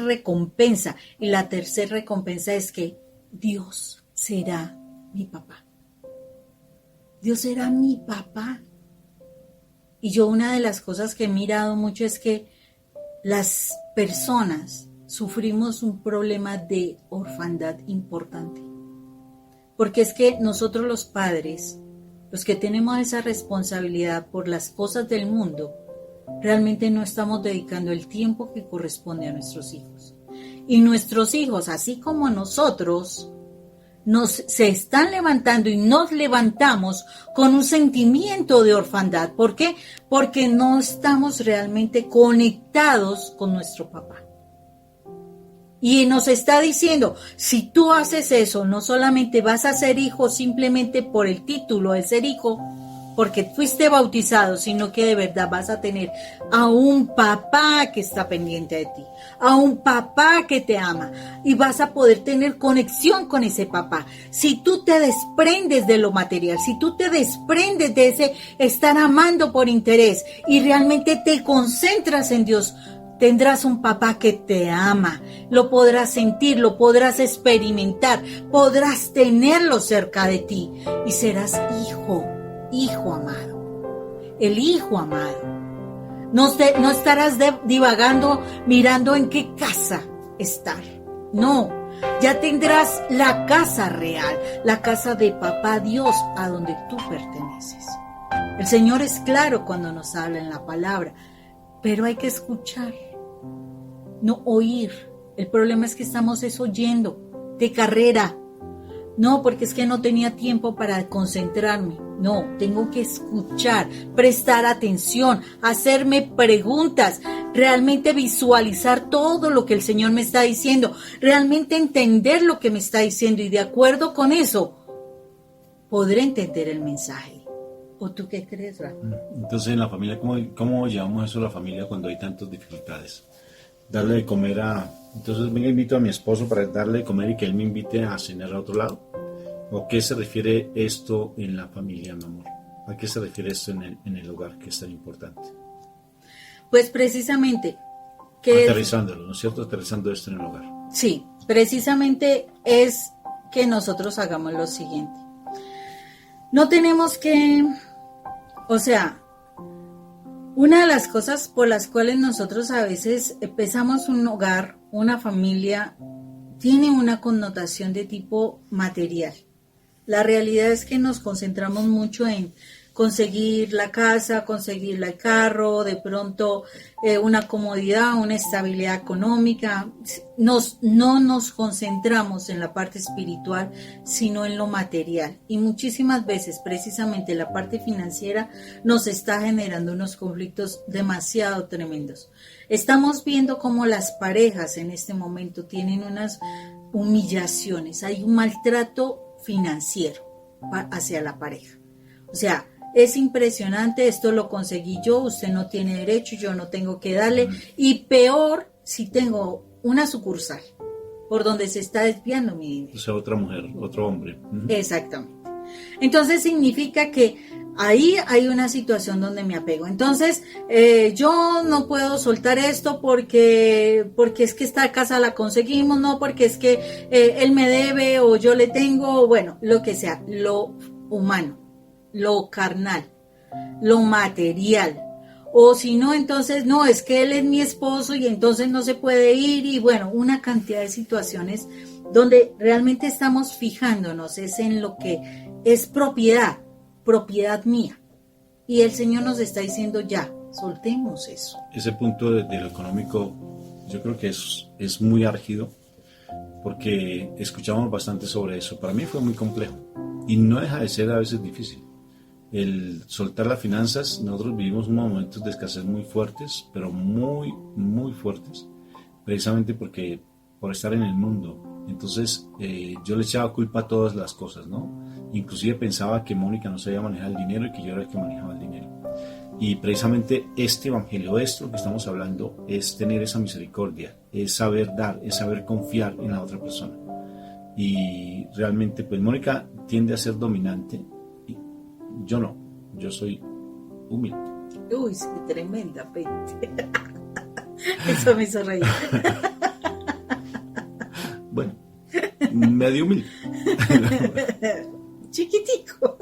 recompensa, y la tercera recompensa es que Dios será mi papá. Dios será mi papá. Y yo una de las cosas que he mirado mucho es que las personas sufrimos un problema de orfandad importante. Porque es que nosotros los padres, los que tenemos esa responsabilidad por las cosas del mundo, realmente no estamos dedicando el tiempo que corresponde a nuestros hijos. Y nuestros hijos, así como nosotros, se están levantando y nos levantamos con un sentimiento de orfandad. ¿Por qué? Porque no estamos realmente conectados con nuestro papá. Y nos está diciendo, si tú haces eso, no solamente vas a ser hijo simplemente por el título de ser hijo, porque fuiste bautizado, sino que de verdad vas a tener a un papá que está pendiente de ti, a un papá que te ama, y vas a poder tener conexión con ese papá. Si tú te desprendes de lo material, si tú te desprendes de ese estar amando por interés y realmente te concentras en Dios, tendrás un papá que te ama, lo podrás sentir, lo podrás experimentar, podrás tenerlo cerca de ti y serás hijo amado, el hijo amado. No estarás divagando mirando en qué casa estar. No, ya tendrás la casa real, la casa de papá Dios a donde tú perteneces. El Señor es claro cuando nos habla en la palabra, pero hay que escuchar, no oír. El problema es que estamos oyendo de carrera. No, porque es que no tenía tiempo para concentrarme. No, tengo que escuchar, prestar atención, hacerme preguntas, realmente visualizar todo lo que el Señor me está diciendo, realmente entender lo que me está diciendo y de acuerdo con eso, podré entender el mensaje. ¿O tú qué crees, Rafa? Entonces, en la familia, ¿cómo llevamos eso a la familia cuando hay tantas dificultades? Darle de comer Entonces, venga, invito a mi esposo para darle de comer y que él me invite a cenar a otro lado. ¿O qué se refiere esto en la familia, mi amor? ¿A qué se refiere esto en el hogar, que es tan importante? Pues precisamente... Aterrizándolo, ¿no es cierto? Aterrizando esto en el hogar. Sí, precisamente es que nosotros hagamos lo siguiente. No tenemos que... O sea, una de las cosas por las cuales nosotros a veces empezamos un hogar, una familia, tiene una connotación de tipo material. La realidad es que nos concentramos mucho en conseguir la casa, conseguir el carro, de pronto una comodidad, una estabilidad económica. No nos concentramos en la parte espiritual, sino en lo material. Y muchísimas veces, precisamente la parte financiera nos está generando unos conflictos demasiado tremendos. Estamos viendo cómo las parejas en este momento tienen unas humillaciones, hay un maltrato financiero hacia la pareja. O sea, es impresionante, esto lo conseguí yo, usted no tiene derecho, yo no tengo que darle, y peor si tengo una sucursal por donde se está desviando mi dinero. O sea, otra mujer, otro hombre. Exactamente. Entonces significa que ahí hay una situación donde me apego. Entonces yo no puedo soltar esto porque es que esta casa la conseguimos, no porque es que él me debe o yo le tengo, bueno, lo que sea, lo humano, lo carnal, lo material. O si no, entonces no, es que él es mi esposo y entonces no se puede ir, y bueno, una cantidad de situaciones donde realmente estamos fijándonos es en lo que es propiedad mía. Y el Señor nos está diciendo ya, Soltemos eso. Ese punto de lo económico, yo creo que es muy álgido, porque escuchamos bastante sobre eso. Para mí fue muy complejo y no deja de ser a veces difícil. El soltar las finanzas, nosotros vivimos unos momentos de escasez muy fuertes, pero muy, muy fuertes, precisamente por estar en el mundo. Entonces yo le echaba culpa a todas las cosas, ¿no? Inclusive pensaba que Mónica no sabía manejar el dinero y que yo era el que manejaba el dinero. Y precisamente este evangelio, esto que estamos hablando, es tener esa misericordia, es saber dar, es saber confiar en la otra persona. Y realmente, pues Mónica tiende a ser dominante, y yo no, yo soy humilde. Uy, sí, tremendamente. Eso me hizo reír. Bueno, medio humilde. Chiquitico.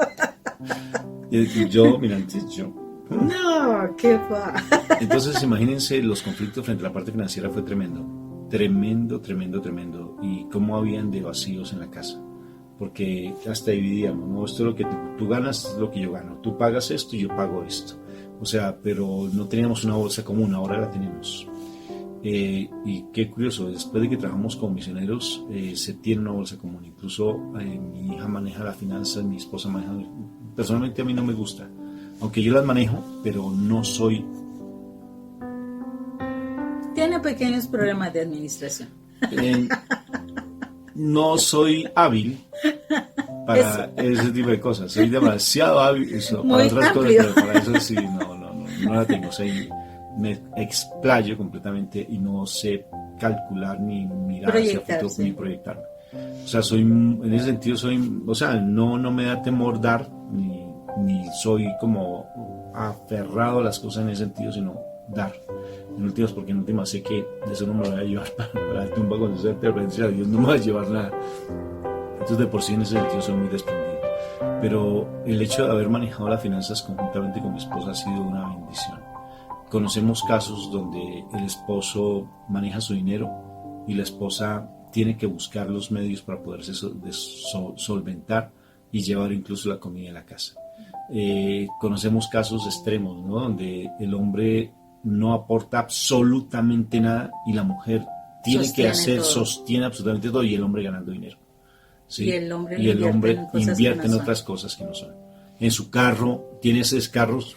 Yo, mira, antes yo. No, qué va. Entonces imagínense, los conflictos frente a la parte financiera fue tremendo. Tremendo, tremendo, tremendo. Y cómo habían de vacíos en la casa. Porque hasta dividíamos, ¿no? Esto es lo que tú ganas, es lo que yo gano. Tú pagas esto y yo pago esto. O sea, pero no teníamos una bolsa común, ahora la tenemos. Y qué curioso, después de que trabajamos como misioneros, se tiene una bolsa común. Incluso mi hija maneja las finanzas, mi esposa maneja. Personalmente a mí no me gusta. Aunque yo las manejo, pero no soy... Tiene pequeños problemas de administración. No soy hábil para ese tipo de cosas. Soy demasiado hábil para otras amplio. cosas, pero para eso sí, no la tengo. Me explayo completamente y no sé calcular ni mirar hacia el futuro ni proyectarme. O sea, en ese sentido no me da temor dar, ni soy como aferrado a las cosas en ese sentido, sino dar. Porque en últimas sé que eso no me va a llevar para la tumba cuando sea intervención, Dios no me va a llevar nada. Entonces de por sí en ese sentido soy muy desprendido. Pero el hecho de haber manejado las finanzas conjuntamente con mi esposa ha sido una bendición. Conocemos casos donde el esposo maneja su dinero y la esposa tiene que buscar los medios para poderse solventar y llevar incluso la comida a la casa. Conocemos casos extremos, ¿no? Donde el hombre no aporta absolutamente nada y la mujer sostiene absolutamente todo, y el hombre ganando dinero. ¿Sí? Y el hombre invierte en otras cosas que no son. En su carro, tiene esos carros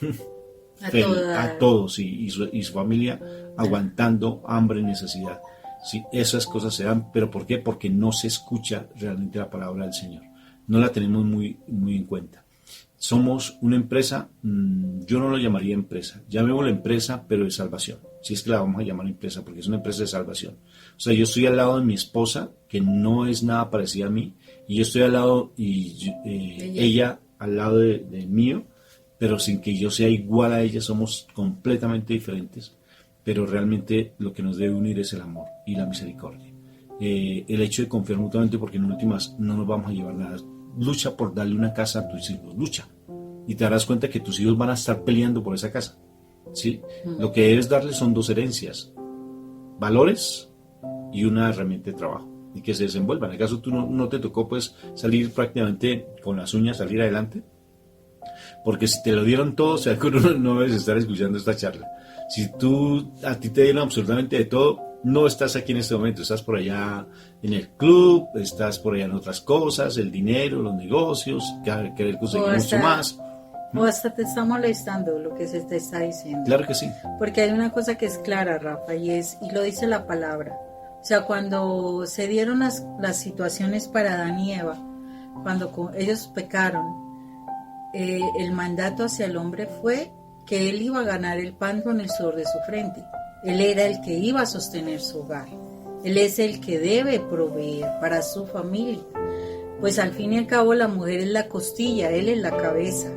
a todos y su familia aguantando hambre y necesidad. ¿Sí? Esas cosas se dan, pero ¿por qué? Porque no se escucha realmente la palabra del Señor. No la tenemos muy, muy en cuenta. Somos una empresa, yo no lo llamaría empresa, llamémosla empresa, pero de salvación, si es que la vamos a llamar empresa, porque es una empresa de salvación. O sea, yo estoy al lado de mi esposa, que no es nada parecida a mí, y yo estoy al lado, ella al lado de mío, pero sin que yo sea igual a ella, somos completamente diferentes, pero realmente lo que nos debe unir es el amor y la misericordia. El hecho de confiar mutuamente, porque en últimas no nos vamos a llevar nada. Lucha por darle una casa a tus hijos, lucha. Y te darás cuenta que tus hijos van a estar peleando por esa casa. ¿Sí? Lo que debes darles son dos herencias: valores y una herramienta de trabajo. Y que se desenvuelvan. ¿Acaso tú no te tocó pues salir prácticamente con las uñas, salir adelante? Porque si te lo dieron todo, o sea, que uno no debes estar escuchando esta charla. Si a ti te dieron absolutamente de todo, no estás aquí en este momento, estás por allá en el club, estás por allá en otras cosas, el dinero, los negocios, querer conseguir mucho más. O hasta te está molestando lo que se te está diciendo. Claro que sí. Porque hay una cosa que es clara, Rafa, y lo dice la palabra. O sea, cuando se dieron las situaciones para Adán y Eva, cuando ellos pecaron, el mandato hacia el hombre fue que él iba a ganar el pan con el sudor de su frente. Él era el que iba a sostener su hogar. Él es el que debe proveer para su familia. Pues al fin y al cabo la mujer es la costilla, él es la cabeza.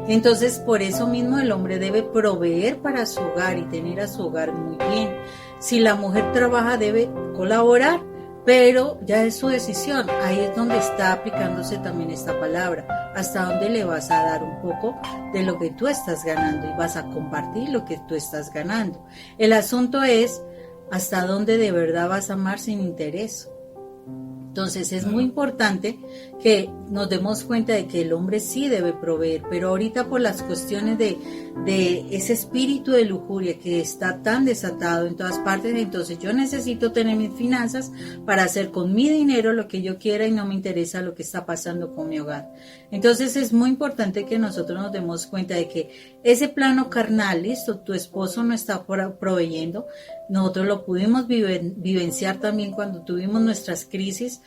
Entonces por eso mismo el hombre debe proveer para su hogar y tener a su hogar muy bien. Si la mujer trabaja debe colaborar, pero ya es su decisión. Ahí es donde está aplicándose también esta palabra. Hasta dónde le vas a dar un poco de lo que tú estás ganando y vas a compartir lo que tú estás ganando. El asunto es hasta dónde de verdad vas a amar sin interés. Entonces es muy importante que nos demos cuenta de que el hombre sí debe proveer, pero ahorita por las cuestiones de ese espíritu de lujuria que está tan desatado en todas partes, entonces yo necesito tener mis finanzas para hacer con mi dinero lo que yo quiera y no me interesa lo que está pasando con mi hogar. Entonces es muy importante que nosotros nos demos cuenta de que ese plano carnal, listo, tu esposo no está proveyendo, nosotros lo pudimos vivenciar también cuando tuvimos nuestras crisis.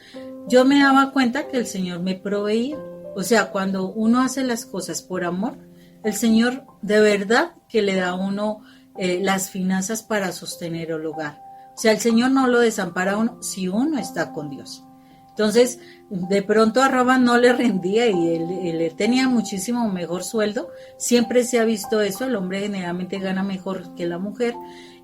Yo me daba cuenta que el Señor me proveía. O sea, cuando uno hace las cosas por amor, el Señor de verdad que le da a uno las finanzas para sostener el hogar. O sea, el Señor no lo desampara a uno si uno está con Dios. Entonces, de pronto a Rabán no le rendía y él tenía muchísimo mejor sueldo. Siempre se ha visto eso, el hombre generalmente gana mejor que la mujer.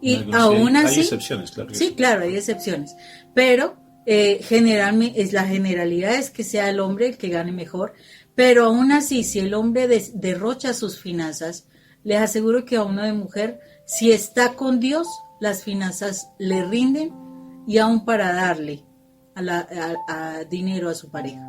Y aún así... Hay excepciones, claro. Sí, claro, hay excepciones. Pero generalmente la generalidad es que sea el hombre el que gane mejor. Pero aún así, si el hombre derrocha sus finanzas, les aseguro que a uno de mujer, si está con Dios, las finanzas le rinden y aún para darle a dinero a su pareja.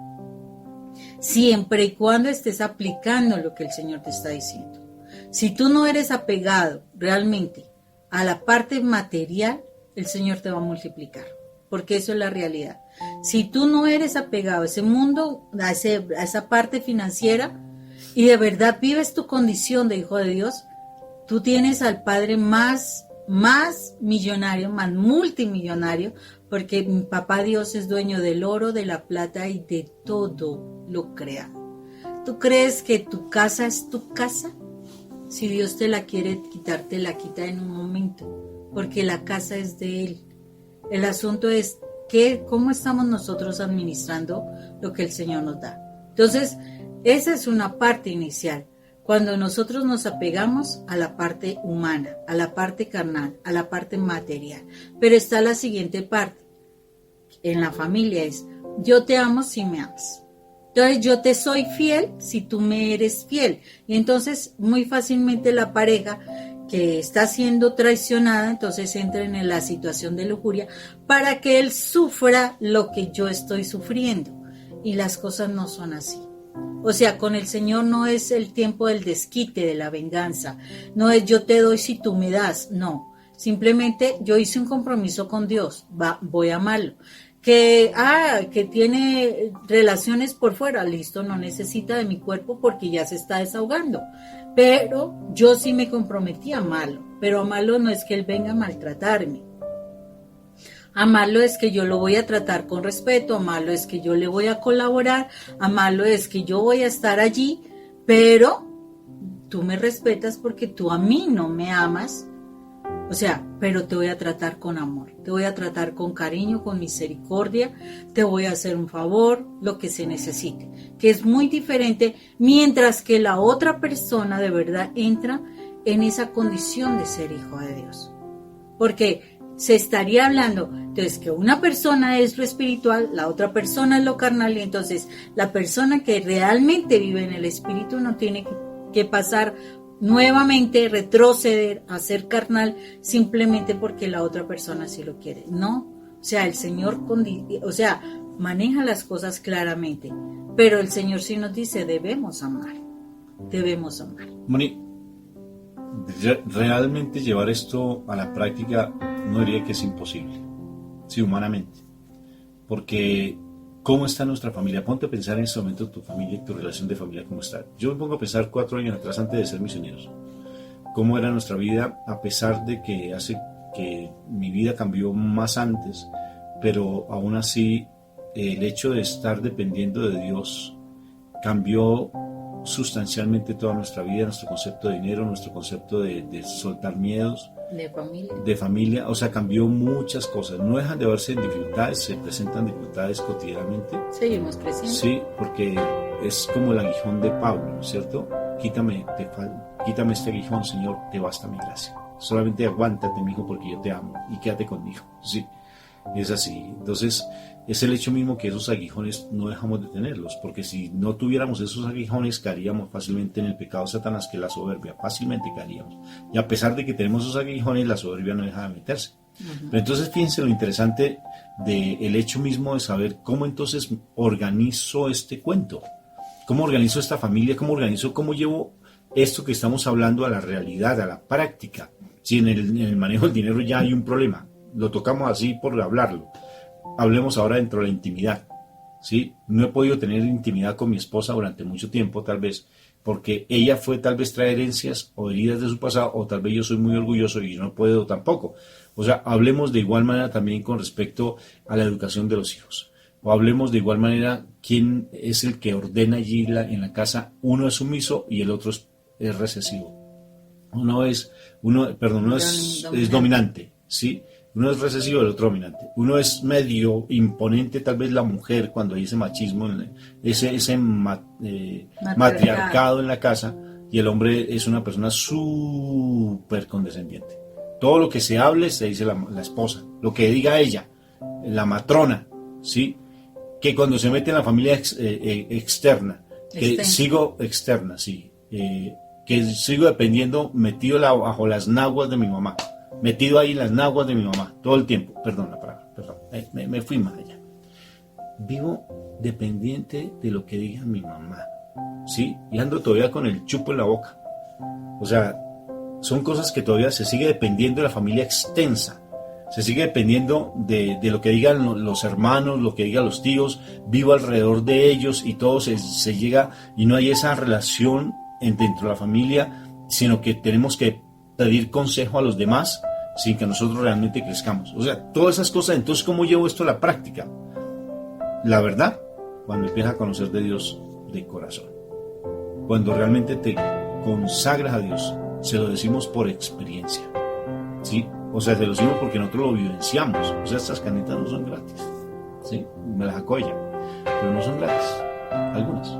Siempre y cuando estés aplicando lo que el Señor te está diciendo. Si tú no eres apegado realmente a la parte material, el Señor te va a multiplicar, porque eso es la realidad. Si tú no eres apegado a ese mundo, a esa parte financiera, y de verdad vives tu condición de hijo de Dios, tú tienes al Padre más millonario, más multimillonario, porque mi papá Dios es dueño del oro, de la plata y de todo lo creado. ¿Tú crees que tu casa es tu casa? Si Dios te la quiere quitar, te la quita en un momento, porque la casa es de Él. El asunto es cómo estamos nosotros administrando lo que el Señor nos da. Entonces, esa es una parte inicial. Cuando nosotros nos apegamos a la parte humana, a la parte carnal, a la parte material. Pero está la siguiente parte. En la familia es, yo te amo si me amas. Entonces yo te soy fiel si tú me eres fiel. Y entonces muy fácilmente la pareja que está siendo traicionada, entonces entra en la situación de lujuria para que él sufra lo que yo estoy sufriendo. Y las cosas no son así. O sea, con el Señor no es el tiempo del desquite, de la venganza. No es yo te doy si tú me das. No. Simplemente yo hice un compromiso con Dios. Voy a amarlo. Que tiene relaciones por fuera. Listo, no necesita de mi cuerpo porque ya se está desahogando. Pero yo sí me comprometí a amarlo. Pero amarlo no es que él venga a maltratarme. Amarlo es que yo lo voy a tratar con respeto, amarlo es que yo le voy a colaborar, amarlo es que yo voy a estar allí, pero tú me respetas porque tú a mí no me amas, o sea, pero te voy a tratar con amor, te voy a tratar con cariño, con misericordia, te voy a hacer un favor, lo que se necesite, que es muy diferente, mientras que la otra persona de verdad entra en esa condición de ser hijo de Dios, porque se estaría hablando, entonces, que una persona es lo espiritual, la otra persona es lo carnal, y entonces la persona que realmente vive en el espíritu no tiene que pasar nuevamente, retroceder a ser carnal simplemente porque la otra persona sí lo quiere. No, o sea, el Señor maneja las cosas claramente, pero el Señor sí nos dice, debemos amar. Moni, realmente llevar esto a la práctica no diría que es imposible, sí, humanamente, porque ¿cómo está nuestra familia? Ponte a pensar en este momento tu familia y tu relación de familia, ¿cómo está? Yo me pongo a pensar 4 años atrás, antes de ser misioneros, cómo era nuestra vida, a pesar de que hace que mi vida cambió más antes, pero aún así el hecho de estar dependiendo de Dios cambió sustancialmente toda nuestra vida, nuestro concepto de dinero, nuestro concepto de soltar miedos, de familia, o sea, cambió muchas cosas. No dejan de verse dificultades, se presentan dificultades cotidianamente. Seguimos creciendo. Sí, porque es como el aguijón de Pablo, ¿no es cierto? Quítame este aguijón, Señor, te basta mi gracia. Solamente aguántate, mi hijo, porque yo te amo y quédate conmigo. Sí, es así. Entonces, es el hecho mismo que esos aguijones no dejamos de tenerlos, porque si no tuviéramos esos aguijones, caeríamos fácilmente en el pecado de Satanás, que es la soberbia, fácilmente caeríamos. Y a pesar de que tenemos esos aguijones, la soberbia no deja de meterse. Pero entonces fíjense lo interesante del hecho mismo de saber cómo entonces organizo este cuento, cómo organizo esta familia, cómo llevo esto que estamos hablando a la realidad, a la práctica. Si en el manejo del dinero ya hay un problema, lo tocamos así por hablarlo. Hablemos ahora dentro de la intimidad, ¿sí? No he podido tener intimidad con mi esposa durante mucho tiempo, tal vez, porque ella fue tal vez traer herencias o heridas de su pasado, o tal vez yo soy muy orgulloso y yo no puedo tampoco. O sea, hablemos de igual manera también con respecto a la educación de los hijos. O hablemos de igual manera quién es el que ordena allí en la casa. Uno es sumiso y el otro es recesivo. Uno es dominante, ¿sí? Uno es recesivo y el otro dominante. Uno es medio imponente, tal vez la mujer, cuando hay ese machismo, ese matriarcado en la casa, y el hombre es una persona súper condescendiente. Todo lo que se hable se dice la esposa, lo que diga ella, la matrona, ¿sí? Que cuando se mete en la familia externa, que sigo dependiendo, metido bajo las naguas de mi mamá. Metido ahí en las naguas de mi mamá, todo el tiempo. Perdón la palabra, me fui más allá. Vivo dependiente de lo que diga mi mamá, ¿sí? Y ando todavía con el chupo en la boca. O sea, son cosas que todavía se sigue dependiendo de la familia extensa. Se sigue dependiendo de lo que digan los hermanos, lo que digan los tíos. Vivo alrededor de ellos y todo se llega, y no hay esa relación dentro de la familia, sino que tenemos que pedir consejo a los demás sin que nosotros realmente crezcamos. O sea, todas esas cosas. Entonces, ¿cómo llevo esto a la práctica? La verdad, cuando empiezas a conocer de Dios de corazón, cuando realmente te consagras a Dios, se lo decimos por experiencia, ¿sí? O sea, se lo decimos porque nosotros lo vivenciamos. O sea, estas canitas no son gratis, ¿sí? Me las sacó ella, pero no son gratis, algunas, ¿sí?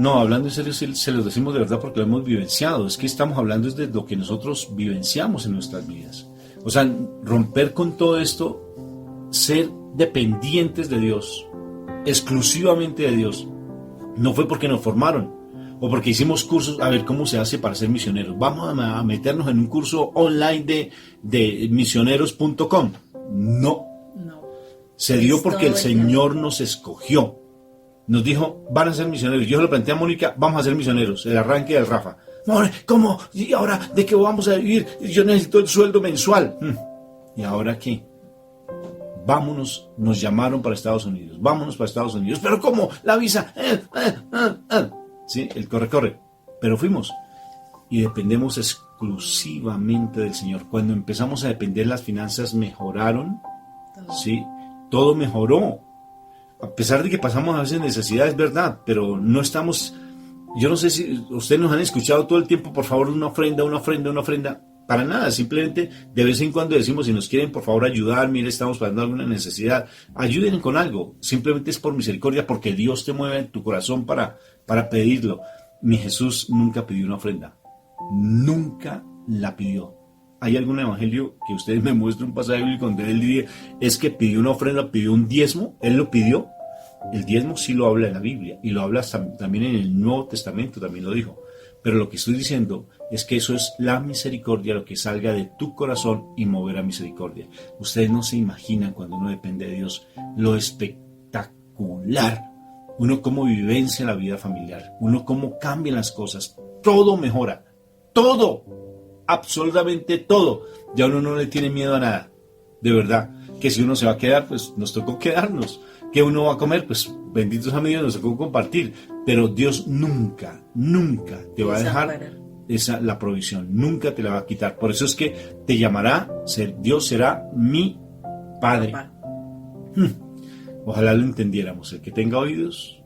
Hablando en serio, se los decimos de verdad porque lo hemos vivenciado. Es que estamos hablando de lo que nosotros vivenciamos en nuestras vidas. O sea, romper con todo esto, ser dependientes de Dios, exclusivamente de Dios. No fue porque nos formaron o porque hicimos cursos, a ver cómo se hace para ser misioneros. Vamos a meternos en un curso online de misioneros.com. No. Se dio porque el Señor nos escogió. Nos dijo, van a ser misioneros. Yo le planteé a Mónica, vamos a ser misioneros. El arranque del Rafa. ¿Cómo? ¿Y ahora de qué vamos a vivir? Yo necesito el sueldo mensual. ¿Y ahora qué? Vámonos, nos llamaron para Estados Unidos. Vámonos para Estados Unidos. ¿Pero cómo? La visa. Sí, el corre. Pero fuimos. Y dependemos exclusivamente del Señor. Cuando empezamos a depender, las finanzas mejoraron. Sí, todo mejoró. A pesar de que pasamos a veces necesidades, verdad, pero no estamos. Yo no sé si ustedes nos han escuchado todo el tiempo, por favor, una ofrenda. Para nada, simplemente de vez en cuando decimos, si nos quieren por favor ayudar, mire, estamos pasando alguna necesidad, ayuden con algo. Simplemente es por misericordia, porque Dios te mueve en tu corazón para pedirlo. Mi Jesús nunca pidió una ofrenda, nunca la pidió. ¿Hay algún evangelio que ustedes me muestren un pasaje bíblico donde él dice es que pidió una ofrenda, pidió un diezmo? Él lo pidió. El diezmo sí lo habla en la Biblia y lo habla también en el Nuevo Testamento, también lo dijo. Pero lo que estoy diciendo es que eso es la misericordia, lo que salga de tu corazón y moverá misericordia. Ustedes no se imaginan, cuando uno depende de Dios, lo espectacular. Uno cómo vivencia la vida familiar, uno cómo cambian las cosas, todo mejora, todo. Absolutamente todo. Ya uno no le tiene miedo a nada. De verdad. Que si uno se va a quedar, pues nos tocó quedarnos. Que uno va a comer, pues benditos amigos, nos tocó compartir. Pero Dios nunca te va a dejar la provisión. Nunca te la va a quitar. Por eso es que te llamará, Dios será mi Padre. Ojalá lo entendiéramos. El que tenga oídos,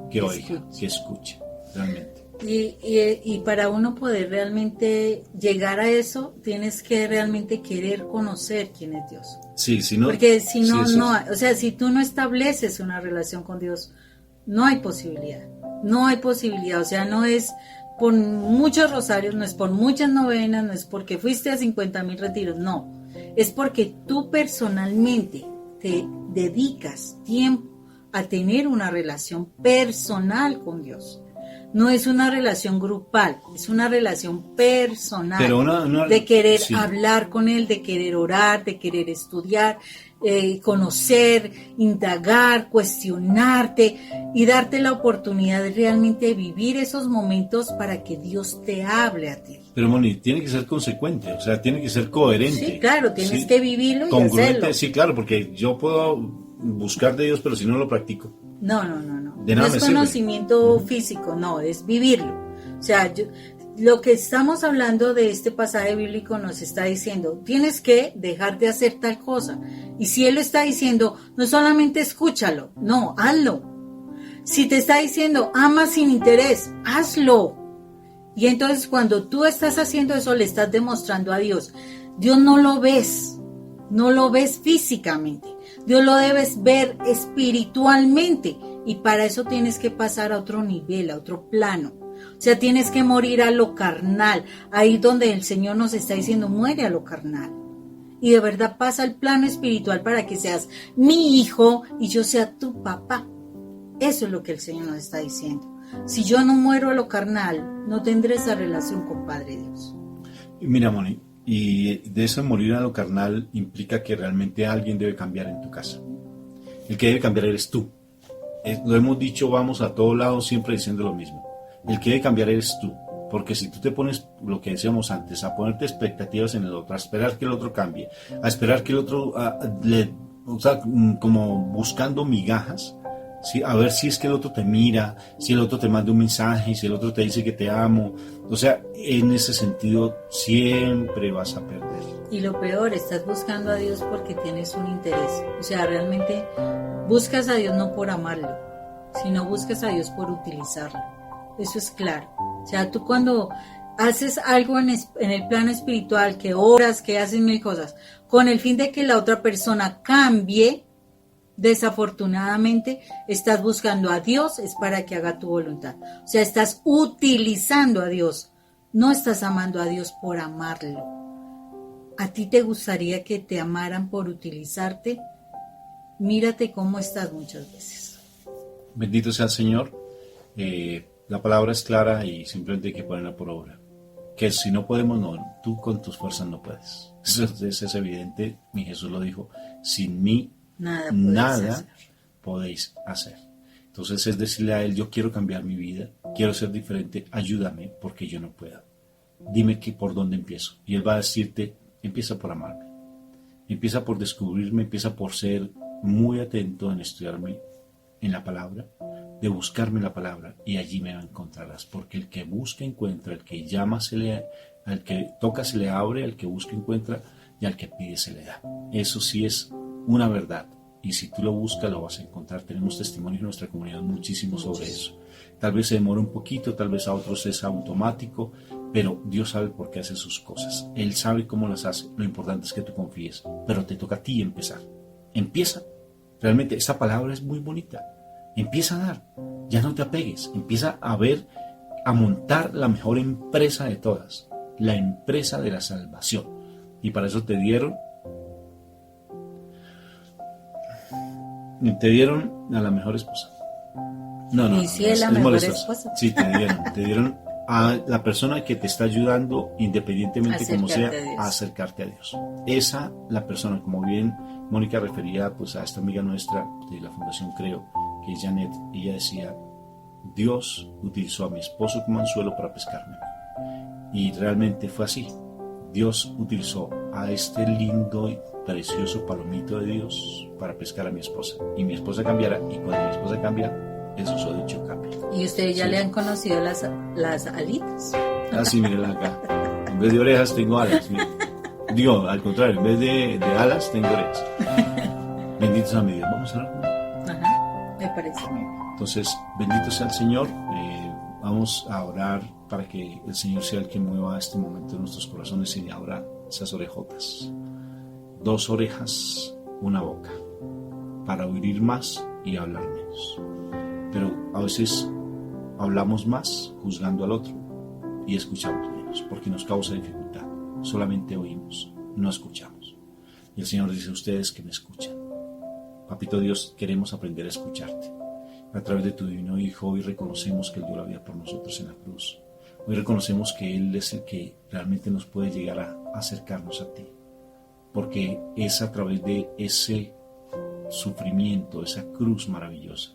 que oiga, que escuche. Realmente. Y para uno poder realmente llegar a eso, tienes que realmente querer conocer quién es Dios. Sí, si no, porque si no, sí, no, o sea, si tú no estableces una relación con Dios, no hay posibilidad. O sea, no es por muchos rosarios, no es por muchas novenas, no es porque fuiste a 50,000 retiros, no. Es porque tú personalmente te dedicas tiempo a tener una relación personal con Dios. No es una relación grupal, es una relación personal. Pero de querer sí. hablar con Él, de querer orar, de querer estudiar, conocer, indagar, cuestionarte y darte la oportunidad de realmente vivir esos momentos para que Dios te hable a ti. Pero Moni, tiene que ser consecuente, o sea, tiene que ser coherente. Sí, claro, tienes ¿sí? que vivirlo y Congruente, hacerlo. sí, claro, porque yo puedo buscar de Dios, pero si no lo practico. No. De No nada es me sirve. conocimiento físico, no, es vivirlo. O sea, lo que estamos hablando de este pasaje bíblico nos está diciendo, tienes que dejar de hacer tal cosa. Y si Él lo está diciendo, no solamente escúchalo, no, hazlo. Si te está diciendo, ama sin interés, hazlo. Y entonces cuando tú estás haciendo eso, le estás demostrando a Dios. Dios no lo ves físicamente. Dios lo debes ver espiritualmente. Y para eso tienes que pasar a otro nivel, a otro plano. O sea, tienes que morir a lo carnal. Ahí donde el Señor nos está diciendo, muere a lo carnal. Y de verdad pasa al plano espiritual para que seas mi hijo y yo sea tu papá. Eso es lo que el Señor nos está diciendo. Si yo no muero a lo carnal, no tendré esa relación con Padre Dios. Y mira, Moni, y de eso morir a lo carnal implica que realmente alguien debe cambiar en tu casa. El que debe cambiar eres tú. Lo hemos dicho, vamos a todos lados siempre diciendo lo mismo. El que debe cambiar eres tú. Porque si tú te pones, lo que decíamos antes, a ponerte expectativas en el otro, a esperar que el otro cambie, a esperar que el otro, o sea, como buscando migajas, ¿sí? A ver si es que el otro te mira, si el otro te manda un mensaje, si el otro te dice que te amo. O sea, en ese sentido siempre vas a perder. Y lo peor, estás buscando a Dios porque tienes un interés. O sea, realmente buscas a Dios no por amarlo, sino buscas a Dios por utilizarlo. Eso es claro. O sea, tú cuando haces algo en el plano espiritual, que oras, que haces mil cosas, con el fin de que la otra persona cambie, desafortunadamente estás buscando a Dios, es para que haga tu voluntad. O sea, estás utilizando a Dios, no estás amando a Dios por amarlo. ¿A ti te gustaría que te amaran por utilizarte? Mírate cómo estás muchas veces. Bendito sea el Señor. La palabra es clara y simplemente hay que ponerla por obra. Que si no podemos, no, tú con tus fuerzas no puedes. Eso es evidente. Mi Jesús lo dijo. Sin mí nada podéis hacer. Entonces es decirle a Él, yo quiero cambiar mi vida, quiero ser diferente, ayúdame porque yo no puedo. Dime por dónde empiezo. Y Él va a decirte, empieza por amarme. Empieza por descubrirme, empieza por ser muy atento en estudiarme en la palabra, de buscarme la palabra, y allí me encontrarás, porque el que busca encuentra, el que llama al que toca se le abre, al que busca encuentra, y al que pide se le da. Eso sí es una verdad, y si tú lo buscas lo vas a encontrar. Tenemos testimonios en nuestra comunidad muchísimo sobre eso. Tal vez se demora un poquito, tal vez a otros es automático, pero Dios sabe por qué hace sus cosas. Él sabe cómo las hace. Lo importante es que tú confíes, pero te toca a ti empezar. Empieza. Realmente esta palabra es muy bonita. Empieza a dar. Ya no te apegues. Empieza a ver, a montar la mejor empresa de todas. La empresa de la salvación. Y para eso te dieron a la mejor esposa. No, ¿Y si es la mejor esposa? Sí, te dieron a la persona que te está ayudando, independientemente como sea, a acercarte a Dios. Esa, la persona, como bien Mónica refería pues a esta amiga nuestra de la Fundación Creo, que es Janet, ella decía, Dios utilizó a mi esposo como anzuelo para pescarme. Y realmente fue así. Dios utilizó a este lindo y precioso palomito de Dios para pescar a mi esposa. Y mi esposa cambiará, y cuando mi esposa cambia, el susodicho cambia. ¿Y ustedes ya le han conocido las alitas? Ah, sí, mírenla acá. En vez de orejas tengo alas. Digo, al contrario, en vez de alas tengo orejas. Bendito sea mi Dios. Vamos a orar. Ajá, me parece. Entonces, bendito sea el Señor. Vamos a orar para que el Señor sea el que mueva este momento en nuestros corazones y abra esas orejotas. 2 orejas, 1 boca, para oír más y hablar menos. Pero a veces hablamos más juzgando al otro y escuchamos menos, porque nos causa dificultad. Solamente oímos, no escuchamos. Y el Señor dice a ustedes que me escuchan. Papito Dios, queremos aprender a escucharte. a través de tu divino Hijo. Hoy reconocemos que Él dio la vida por nosotros en la cruz. Hoy reconocemos que Él es el que realmente nos puede llegar a acercarnos a ti, porque es a través de ese sufrimiento, esa cruz maravillosa,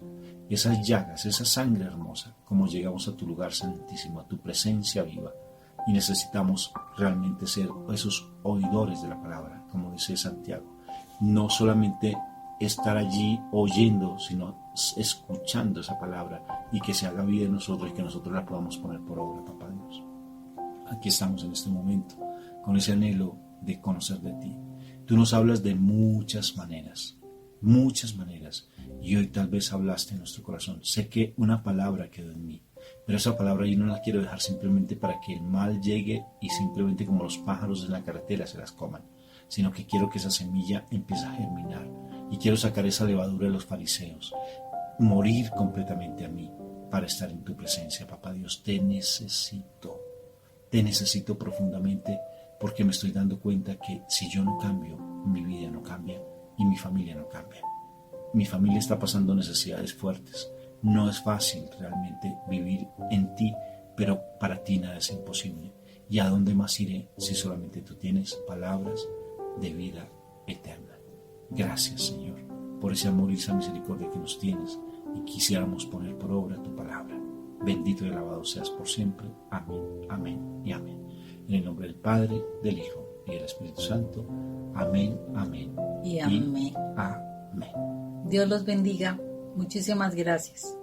esas llagas, esa sangre hermosa, como llegamos a tu lugar santísimo, a tu presencia viva. Y necesitamos realmente ser esos oidores de la palabra, como dice Santiago. No solamente estar allí oyendo, sino escuchando esa palabra y que se haga vida en nosotros y que nosotros la podamos poner por obra, papá Dios. Aquí estamos en este momento con ese anhelo de conocer de ti. Tú nos hablas de muchas maneras, y hoy tal vez hablaste en nuestro corazón. Sé que una palabra quedó en mí, pero esa palabra yo no la quiero dejar simplemente para que el mal llegue y simplemente como los pájaros en la carretera se las coman, sino que quiero que esa semilla empiece a germinar y quiero sacar esa levadura de los fariseos, morir completamente a mí para estar en tu presencia, papá Dios. Te necesito profundamente, porque me estoy dando cuenta que si yo no cambio, mi vida no cambia y mi familia no cambia. Mi familia está pasando necesidades fuertes. No es fácil realmente vivir en ti, pero para ti nada es imposible. ¿Y a dónde más iré si solamente tú tienes palabras de vida eterna? Gracias, Señor, por ese amor y esa misericordia que nos tienes, y quisiéramos poner por obra tu palabra. Bendito y alabado seas por siempre. Amén, amén y amén. En el nombre del Padre, del Hijo y del Espíritu Santo. Amén, amén y amén. Y amén. Dios los bendiga. Muchísimas gracias.